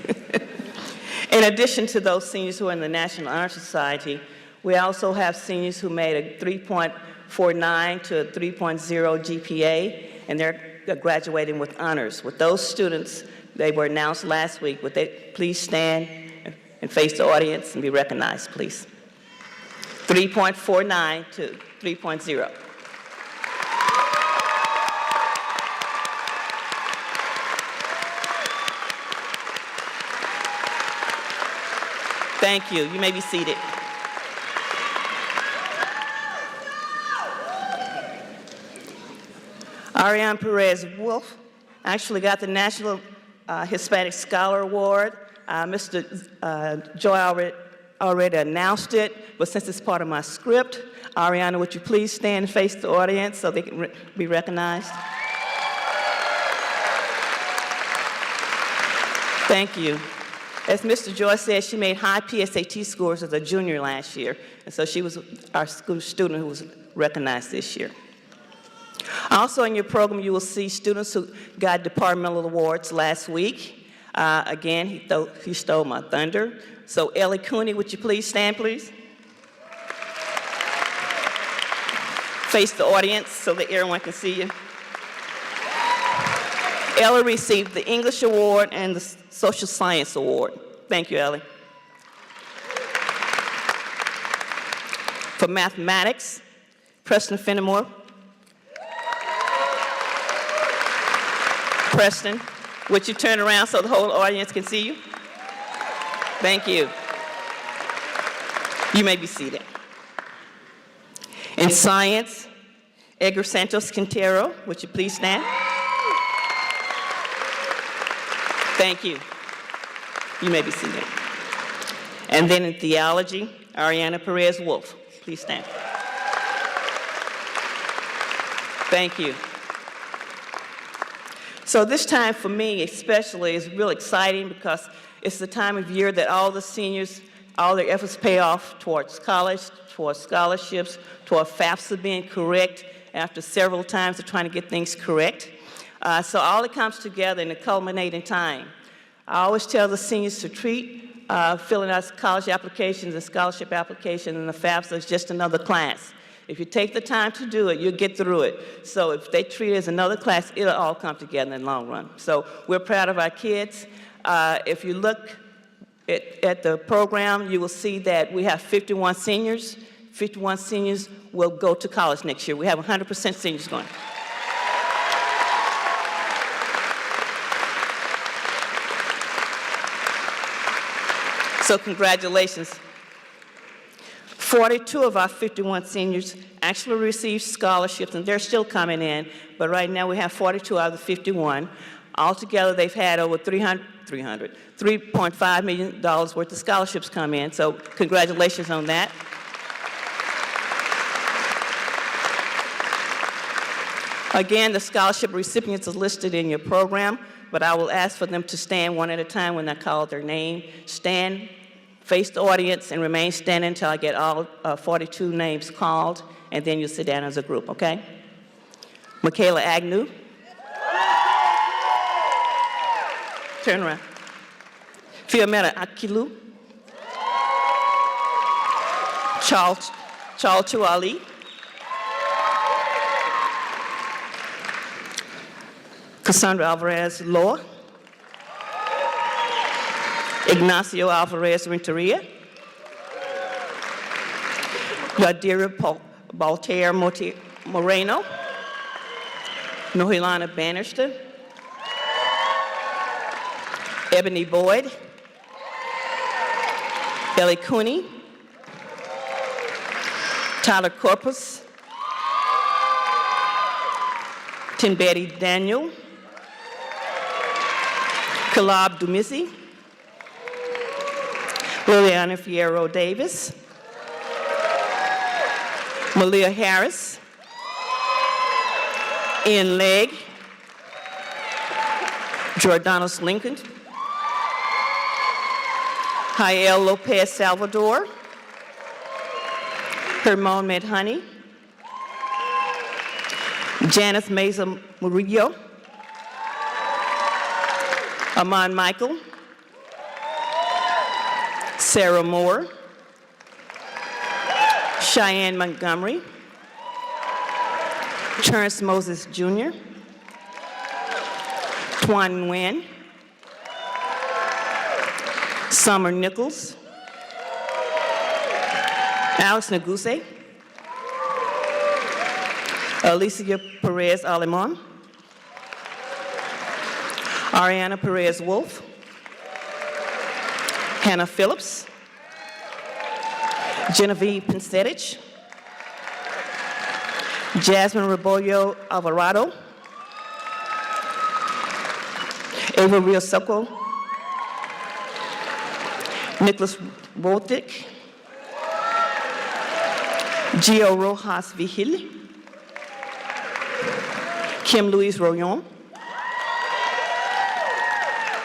In addition to those seniors who are in the National Honor Society, we also have seniors who made a 3.49 to a 3.0 GPA, and they're graduating with honors. With those students, they were announced last week. Would they please stand and face the audience and be recognized, please? 3.49 to 3.0. Thank you. You may be seated. Ariane Perez Wolf actually got the National Hispanic Scholar Award. Mr. Joel already announced it, but since it's part of my script, Ariana, would you please stand and face the audience so they can be recognized? Thank you. As Mr. Joyce said, she made high PSAT scores as a junior last year, and so she was our school student who was recognized this year. Also in your program, you will see students who got departmental awards last week. Again, he stole my thunder. So Ellie Cooney, would you please stand, please? Face the audience so that everyone can see you. Ellie received the English Award and the Social Science Award. Thank you, Ellie. For mathematics, Preston Fenimore. Preston, would you turn around so the whole audience can see you? Thank you. You may be seated. In science, Edgar Santos Quintero, would you please stand? Thank you. You may be seated. And then in theology, Ariana Perez-Wolf, please stand. Thank you. So this time for me especially is real exciting because it's the time of year that all the seniors, all their efforts pay off towards college, towards scholarships, toward FAFSA being correct after several times of trying to get things correct. So all it comes together in a culminating time. I always tell the seniors to treat filling out college applications and scholarship applications and the FAFSA as just another class. If you take the time to do it, you'll get through it. So if they treat it as another class, it'll all come together in the long run. So we're proud of our kids. If you look at the program, you will see that we have 51 seniors. 51 seniors will go to college next year. We have 100% seniors going. So congratulations. 42 of our 51 seniors actually received scholarships, and they're still coming in, but right now we have 42 out of the 51. Altogether, they've had over $3.5 million worth of scholarships come in, so congratulations on that. Again, the scholarship recipients are listed in your program, but I will ask for them to stand one at a time when I call their name. Stand, face the audience, and remain standing until I get all 42 names called, and then you'll sit down as a group, okay? Michaela Agnew. Turn around. Fiametta Akilu. Chalchu Ali. Cassandra Alvarez Loa. Ignacio Alvarez Renteria. Yadira Baltair Moreno. Nohilana Bannister. Ebony Boyd. Ellie Cooney. Tyler Corpus. Tinberi Daniel. Kalab Dumisi. Liliana Fierro Davis. Malia Harris. Ian Legg. Jordanos Lincoln. Jael Lopez Salvador. Hermon Medhoney. Janice Meza Murillo. Amon Michael. Sarah Moore. Cheyenne Montgomery. Terrence Moses Jr. Twan Nguyen. Summer Nichols. Alex Naguse. Alicia Perez Alemon. Ariana Perez Wolf. Hannah Phillips. Genevieve Pinsetich. Jasmine Rebollo Alvarado. Ava Riosoko. Nicholas Voltic. Gio Rojas Vigil, Kim Louise Royon,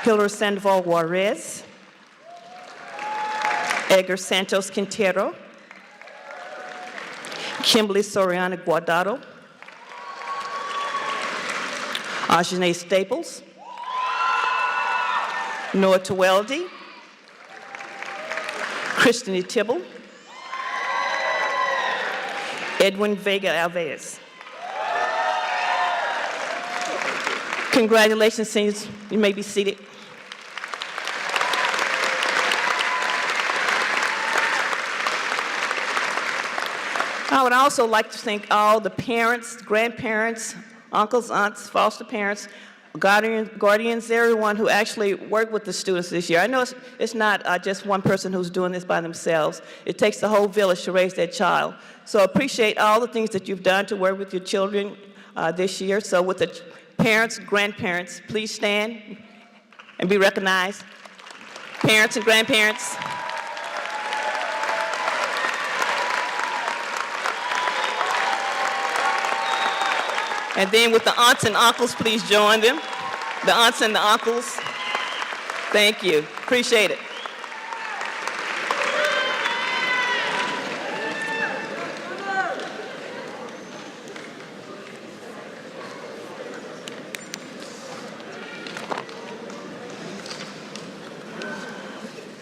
Hilary Sandoval Juarez, Edgar Santos Quintero, Kimberly Soriana Guardado, Ajane Staples, Noah Teweldy, Christian Tibble, Edwin Vega Alvarez. Congratulations, seniors. You may be seated. I would also like to thank all the parents, grandparents, uncles, aunts, foster parents, guardians, everyone who actually worked with the students this year. I know it's not just one person who's doing this by themselves. It takes the whole village to raise that child. So appreciate all the things that you've done to work with your children this year. So with the parents, grandparents, please stand and be recognized. Parents and grandparents. And then with the aunts and uncles, please join them. The aunts and the uncles. Thank you. Appreciate it.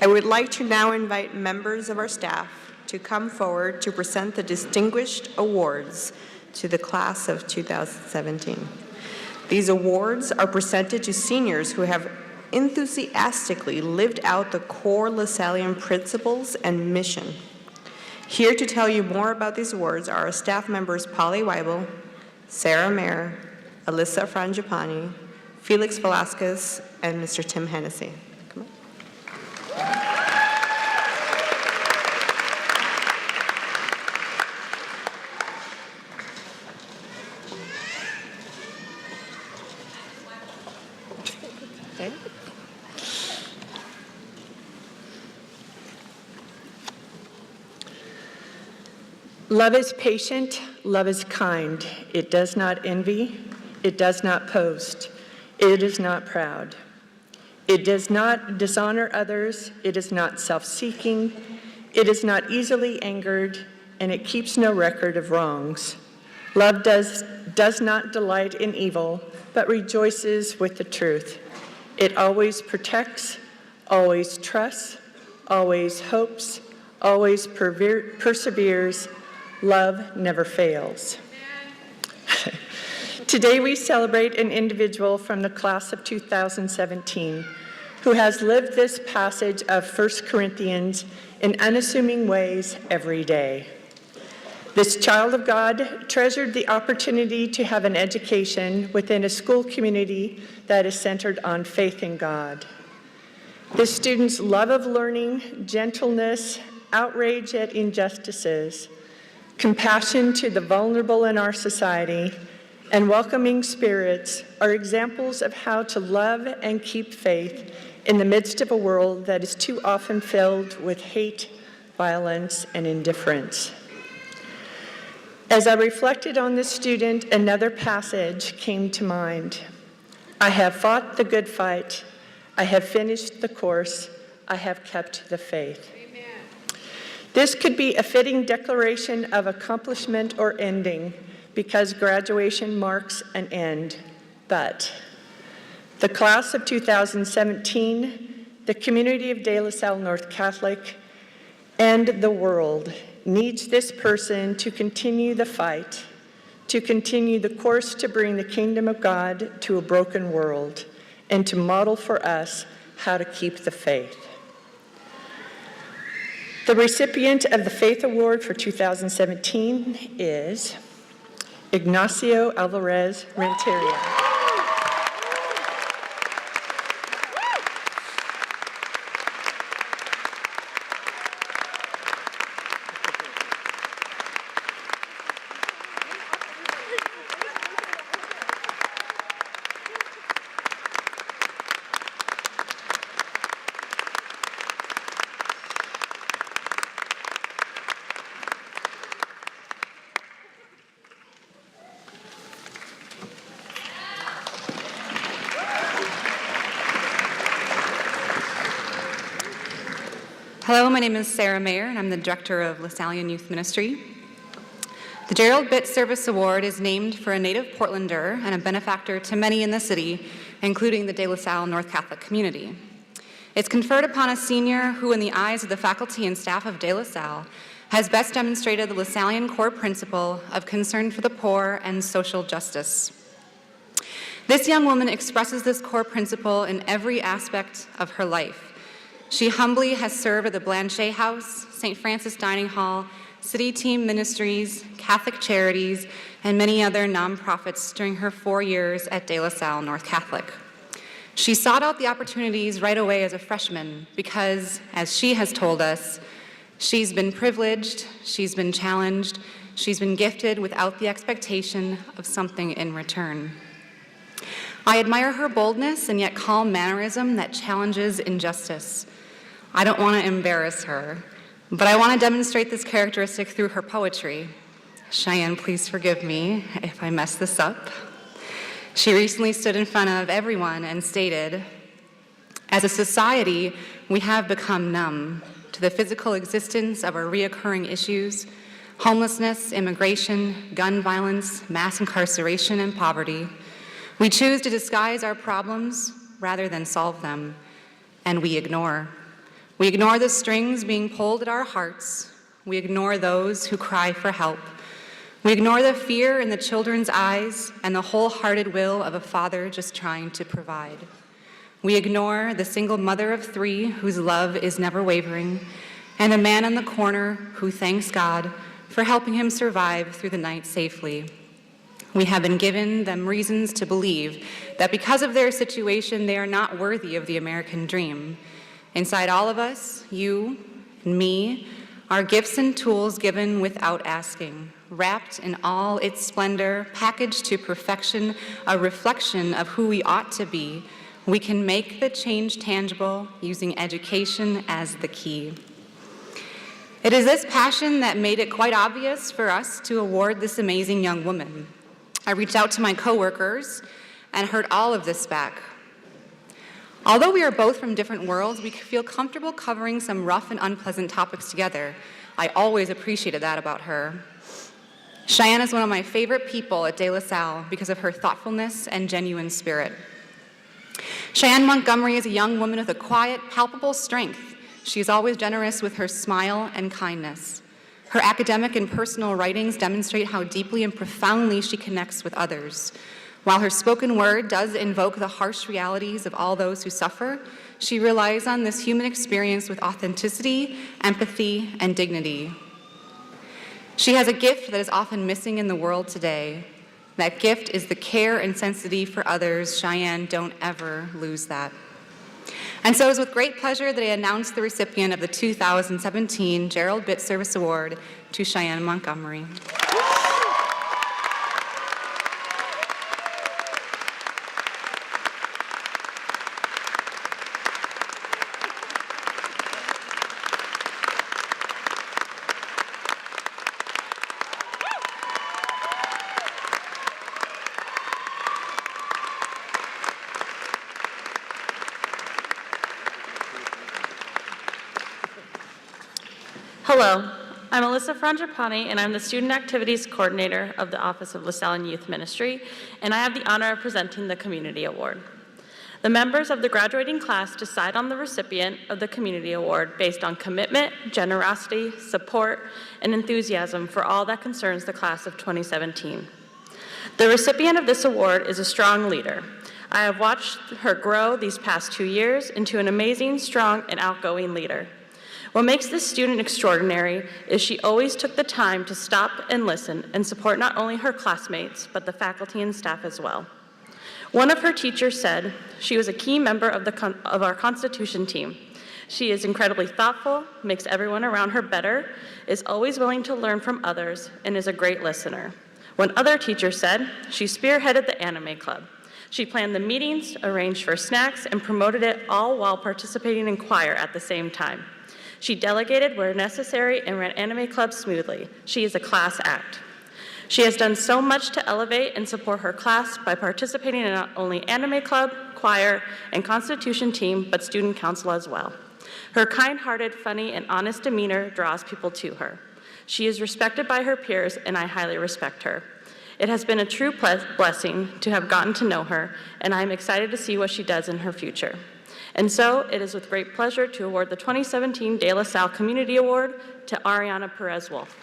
I would like to now invite members of our staff to come forward to present the distinguished awards to the class of 2017. These awards are presented to seniors who have enthusiastically lived out the core LaSallian principles and mission. Here to tell you more about these awards are our staff members Polly Weibel, Sarah Mayer, Alyssa Frangipani, Felix Velasquez, and Mr. Tim Hennessy. Come on. Okay. Love is patient, love is kind. It does not envy, it does not boast, it is not proud. It does not dishonor others, it is not self-seeking, it is not easily angered, and it keeps no record of wrongs. Love does not delight in evil, but rejoices with the truth. It always protects, always trusts, always hopes, always perseveres. Love never fails. Today we celebrate an individual from the class of 2017 who has lived this passage of 1 Corinthians in unassuming ways every day. This child of God treasured the opportunity to have an education within a school community that is centered on faith in God. This student's love of learning, gentleness, outrage at injustices, compassion to the vulnerable in our society, and welcoming spirits are examples of how to love and keep faith in the midst of a world that is too often filled with hate, violence, and indifference. As I reflected on this student, another passage came to mind. I have fought the good fight. I have finished the course. I have kept the faith. This could be a fitting declaration of accomplishment or ending because graduation marks an end. But the class of 2017, the community of De La Salle North Catholic, and the world needs this person to continue the fight, to continue the course to bring the kingdom of God to a broken world, and to model for us how to keep the faith. The recipient of the Faith Award for 2017 is Ignacio Alvarez Renteria. Hello, my name is Sarah Mayer, and I'm the Director of LaSallian Youth Ministry. The Gerald Bitt Service Award is named for a native Portlander and a benefactor to many in the city, including the De La Salle North Catholic community. It's conferred upon a senior who, in the eyes of the faculty and staff of De La Salle, has best demonstrated the LaSallian core principle of concern for the poor and social justice. This young woman expresses this core principle in every aspect of her life. She humbly has served at the Blanchet House, St. Francis Dining Hall, City Team Ministries, Catholic Charities, and many other nonprofits during her 4 years at De La Salle North Catholic. She sought out the opportunities right away as a freshman because, as she has told us, she's been privileged, she's been challenged, she's been gifted without the expectation of something in return. I admire her boldness and yet calm mannerism that challenges injustice. I don't want to embarrass her, but I want to demonstrate this characteristic through her poetry. Cheyenne, please forgive me if I mess this up. She recently stood in front of everyone and stated, "As a society, we have become numb to the physical existence of our reoccurring issues, homelessness, immigration, gun violence, mass incarceration, and poverty. We choose to disguise our problems rather than solve them, and we ignore. We ignore the strings being pulled at our hearts. We ignore those who cry for help. We ignore the fear in the children's eyes and the wholehearted will of a father just trying to provide. We ignore the single mother of 3 whose love is never wavering, and the man in the corner who thanks God for helping him survive through the night safely. We have been given them reasons to believe that because of their situation, they are not worthy of the American dream. Inside all of us, you and me, are gifts and tools given without asking, wrapped in all its splendor, packaged to perfection, a reflection of who we ought to be. We can make the change tangible using education as the key." It is this passion that made it quite obvious for us to award this amazing young woman. I reached out to my coworkers and heard all of this back. Although we are both from different worlds, we feel comfortable covering some rough and unpleasant topics together. I always appreciated that about her. Cheyenne is one of my favorite people at De La Salle because of her thoughtfulness and genuine spirit. Cheyenne Montgomery is a young woman with a quiet, palpable strength. She is always generous with her smile and kindness. Her academic and personal writings demonstrate how deeply and profoundly she connects with others. While her spoken word does invoke the harsh realities of all those who suffer, she relies on this human experience with authenticity, empathy, and dignity. She has a gift that is often missing in the world today. That gift is the care and sensitivity for others. Cheyenne, don't ever lose that. And so it is with great pleasure that I announce the recipient of the 2017 Gerald Bitt Service Award to Cheyenne Montgomery. Hello, I'm Alyssa Frangipani, and I'm the Student Activities Coordinator of the Office of LaSallian Youth Ministry, and I have the honor of presenting the Community Award. The members of the graduating class decide on the recipient of the Community Award based on commitment, generosity, support, and enthusiasm for all that concerns the class of 2017. The recipient of this award is a strong leader. I have watched her grow these past 2 years into an amazing, strong, and outgoing leader. What makes this student extraordinary is she always took the time to stop and listen and support not only her classmates, but the faculty and staff as well. One of her teachers said she was a key member of our Constitution team. She is incredibly thoughtful, makes everyone around her better, is always willing to learn from others, and is a great listener. One other teacher said she spearheaded the anime club. She planned the meetings, arranged for snacks, and promoted it all while participating in choir at the same time. She delegated where necessary and ran Anime Club smoothly. She is a class act. She has done so much to elevate and support her class by participating in not only Anime Club, choir, and Constitution team, but student council as well. Her kind-hearted, funny, and honest demeanor draws people to her. She is respected by her peers, and I highly respect her. It has been a true blessing to have gotten to know her, and I am excited to see what she does in her future. And so, it is with great pleasure to award the 2017 De La Salle Community Award to Ariana Perez-Wolf.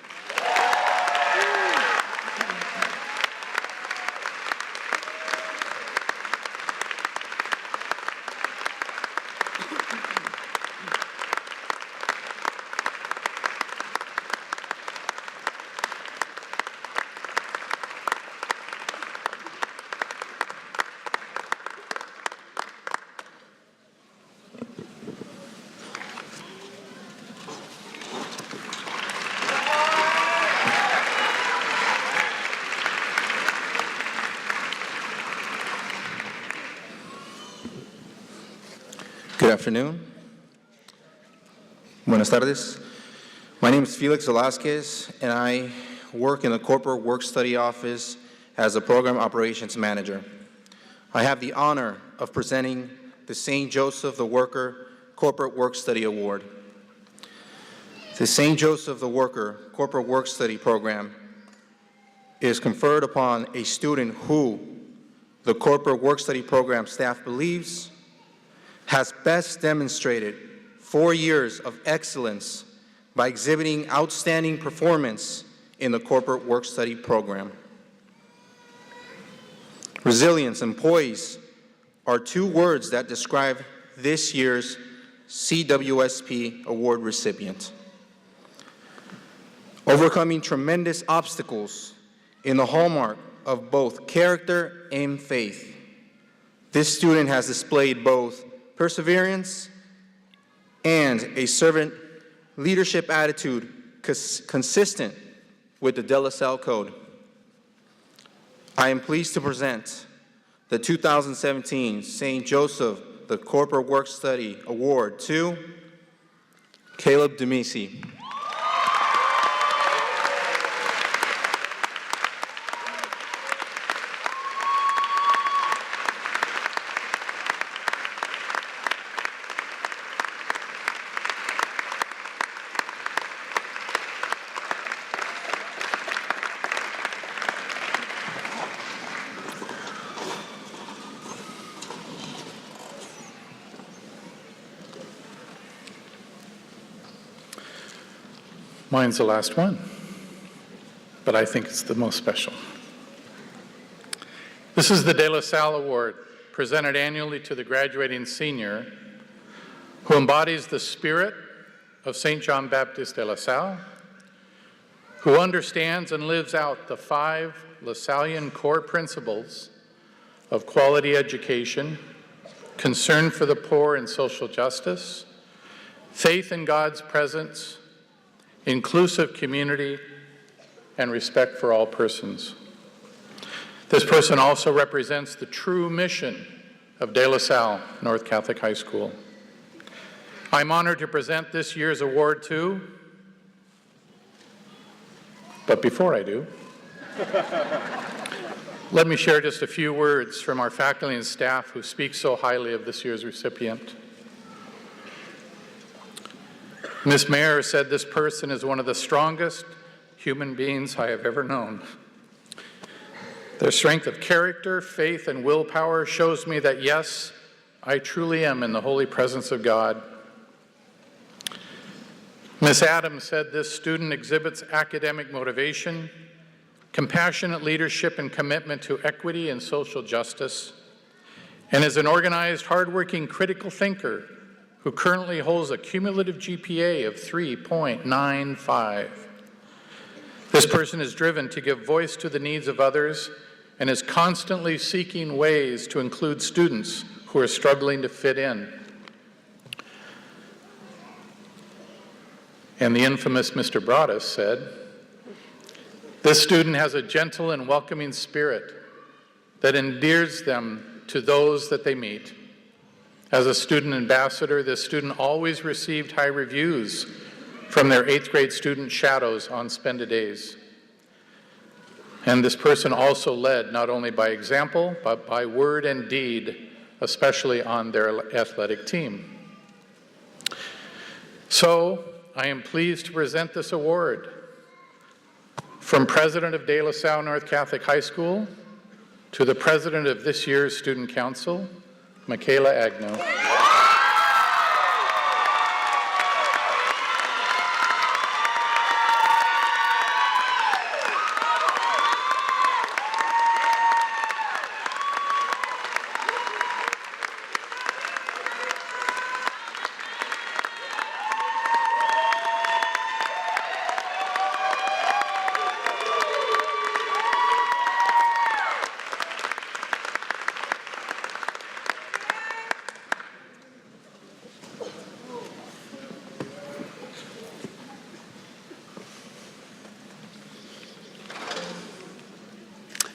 Good afternoon. Buenas tardes. My name is Felix Velasquez, and I work in the Corporate Work Study Office as a Program Operations Manager. I have the honor of presenting the St. Joseph the Worker Corporate Work Study Award. The St. Joseph the Worker Corporate Work Study Program is conferred upon a student who the Corporate Work Study Program staff believes has best demonstrated 4 years of excellence by exhibiting outstanding performance in the Corporate Work Study Program. Resilience and poise are two words that describe this year's CWSP Award recipient. Overcoming tremendous obstacles in the hallmark of both character and faith, this student has displayed both perseverance and a servant leadership attitude consistent with the De La Salle Code. I am pleased to present the 2017 St. Joseph the Corporate Work Study Award to Caleb Demisi. Mine's the last one, but I think it's the most special. This is the De La Salle Award, presented annually to the graduating senior who embodies the spirit of St. John Baptist de La Salle, who understands and lives out the 5 LaSallian core principles of quality education, concern for the poor and social justice, faith in God's presence, inclusive community, and respect for all persons. This person also represents the true mission of De La Salle North Catholic High School. I'm honored to present this year's award to, but before I do, let me share just a few words from our faculty and staff who speak so highly of this year's recipient. Ms. Mayer said this person is one of the strongest human beings I have ever known. Their strength of character, faith, and willpower shows me that, yes, I truly am in the holy presence of God. Ms. Adams said this student exhibits academic motivation, compassionate leadership, and commitment to equity and social justice, and is an organized, hardworking, critical thinker who currently holds a cumulative GPA of 3.95. This person is driven to give voice to the needs of others and is constantly seeking ways to include students who are struggling to fit in. And the infamous Mr. Broadus said, this student has a gentle and welcoming spirit that endears them to those that they meet. As a student ambassador, this student always received high reviews from their 8th grade student shadows on Spend-A-Days. And this person also led not only by example, but by word and deed, especially on their athletic team. So, I am pleased to present this award from President of De La Salle North Catholic High School to the President of this year's Student Council, Michaela Agnew.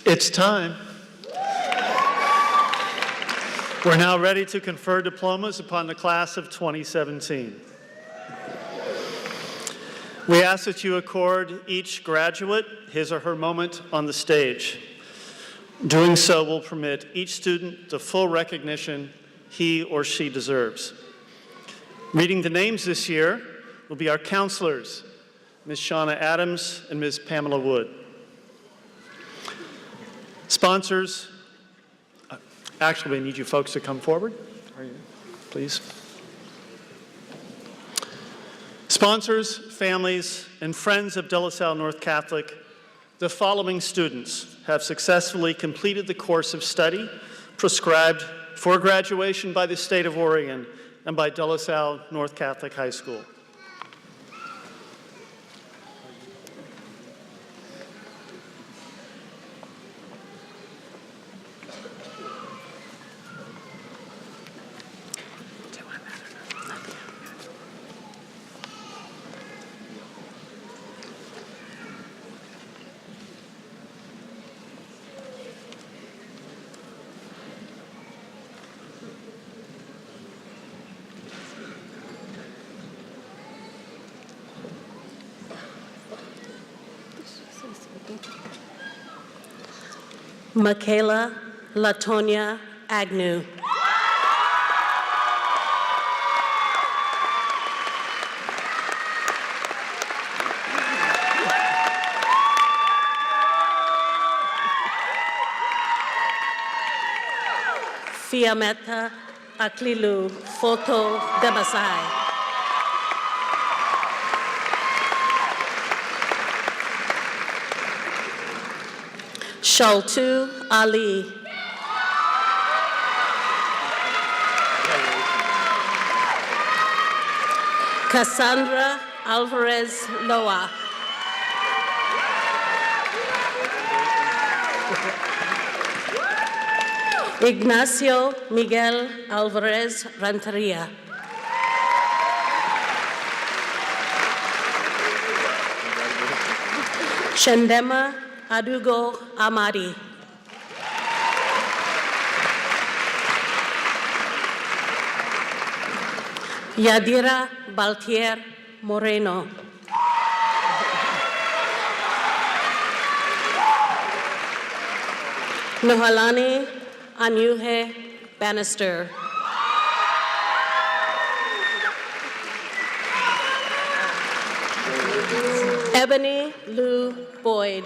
It's time. We're now ready to confer diplomas upon the class of 2017. We ask that you accord each graduate his or her moment on the stage. Doing so will permit each student the full recognition he or she deserves. Reading the names this year will be our counselors, Ms. Shauna Adams and Ms. Pamela Wood. Sponsors, actually, we need you folks to come forward, please. Sponsors, families, and friends of De La Salle North Catholic, the following students have successfully completed the course of study prescribed for graduation by the state of Oregon and by De La Salle North Catholic High School. Michaela Latonia Agnew. Fiametta Aklilu Foto Debasai. Shaltu Ali. Cassandra Alvarez Loa. Ignacio Miguel Alvarez Renteria. Shendema Adugo Amadi. Yadira Baltier Moreno. Nohalani Anyuhe Bannister. Ebony Lou Boyd.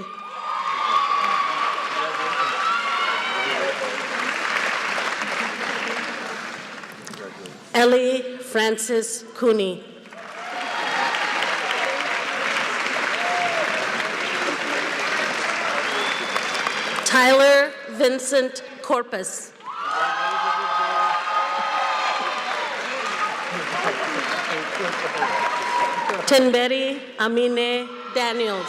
Ellie Francis Cooney. Tyler Vincent Corpus. Tinberi Amine Daniels.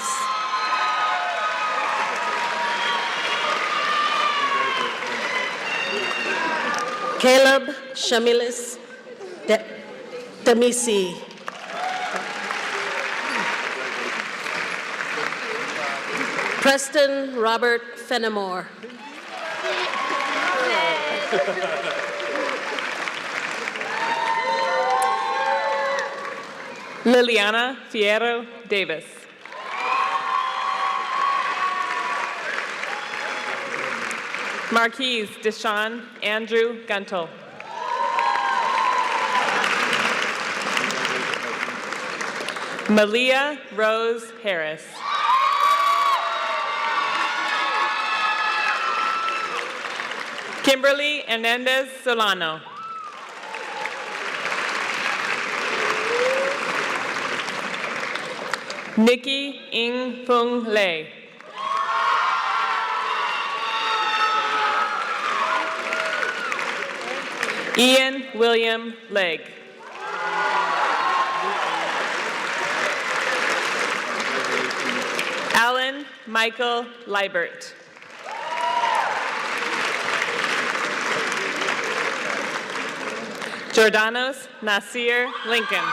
Caleb Shamilis Demisi. Preston Robert Fenimore. Liliana Fierro Davis. Marquise Deshaun Andrew Guntle. Malia Rose Harris. Kimberly Hernandez Solano. Nikki Ing Fung Lei. Ian William Legg. Alan Michael Liebert. Jordanos Nasir Lincoln.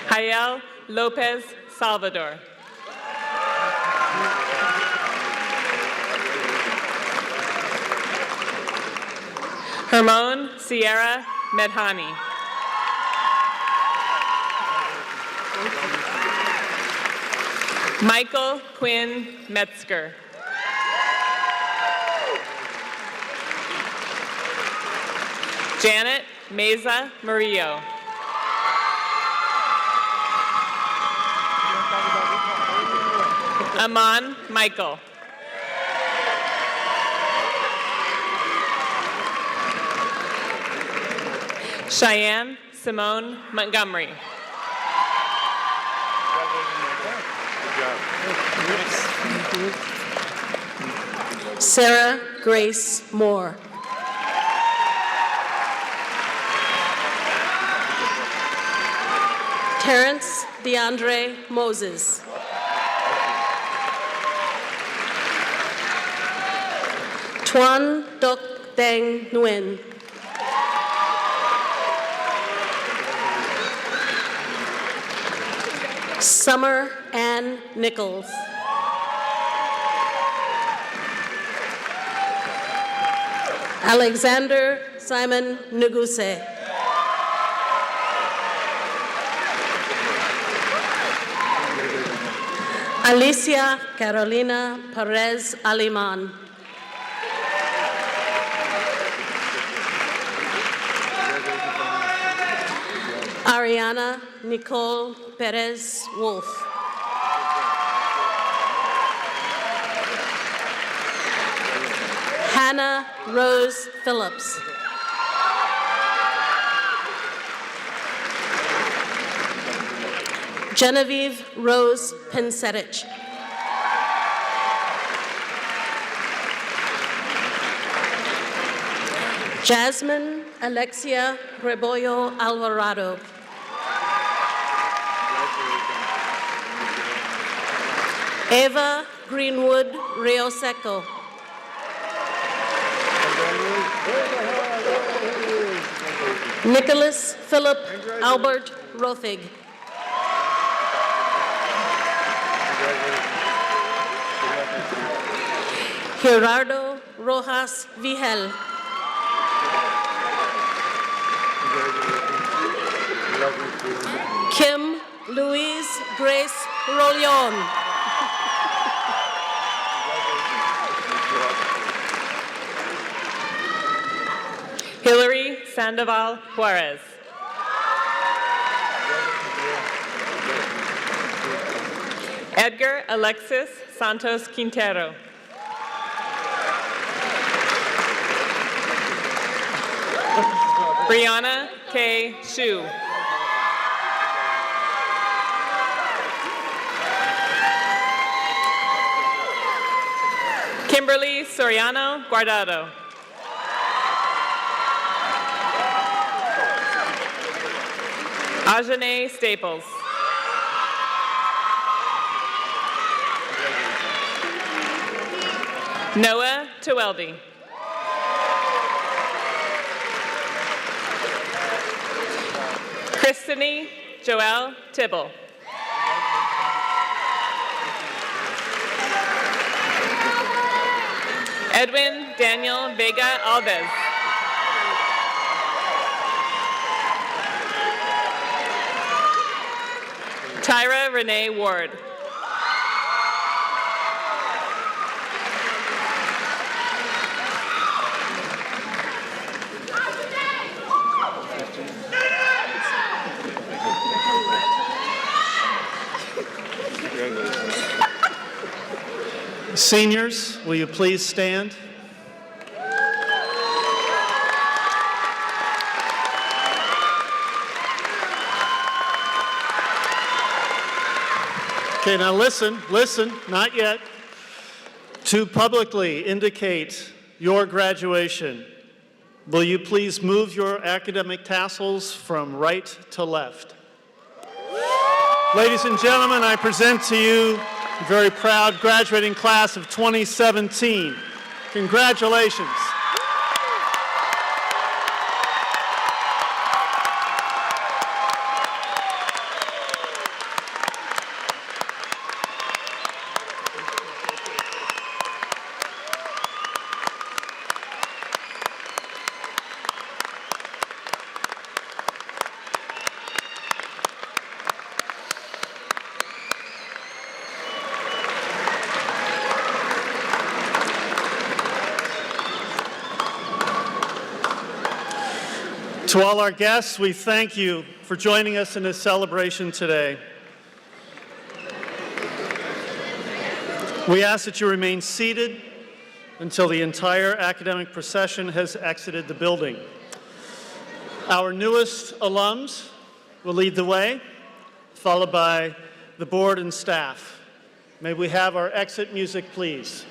Hayel Lopez Salvador. Hermone Sierra Medhani. Michael Quinn Metzger. Janet Meza Murillo. Aman Michael. Cheyenne Simone Montgomery. Sarah Grace Moore. Terrence DeAndre Moses. Tuan Doc Deng Nguyen. Summer Ann Nichols. Alexander Simon Nuguse. Alicia Carolina Perez Aliman. Ariana Nicole Perez Wolf. Hannah Rose Phillips. Genevieve Rose Pinsetich. Jasmine Alexia Rebollo Alvarado. Eva Greenwood Rioseco. Nicholas Philip Albert Rothig. Gerardo Rojas Vigel. Kim Louise Grace Rollion. Hillary Sandoval Juarez. Edgar Alexis Santos Quintero. Brianna K. Shu. Kimberly Soriano Guardado. Ajane Staples. Noah Teweldy. Christine Joelle Tibble. Edwin Daniel Vega Alves. Tyra Renee Ward. Seniors, will you please stand? Okay, now listen, not yet. To publicly indicate your graduation, will you please move your academic tassels from right to left? Ladies and gentlemen, I present to you the very proud graduating class of 2017. Congratulations. To all our guests, we thank you for joining us in this celebration today. We ask that you remain seated until the entire academic procession has exited the building. Our newest alums will lead the way, followed by the board and staff. May we have our exit music, please.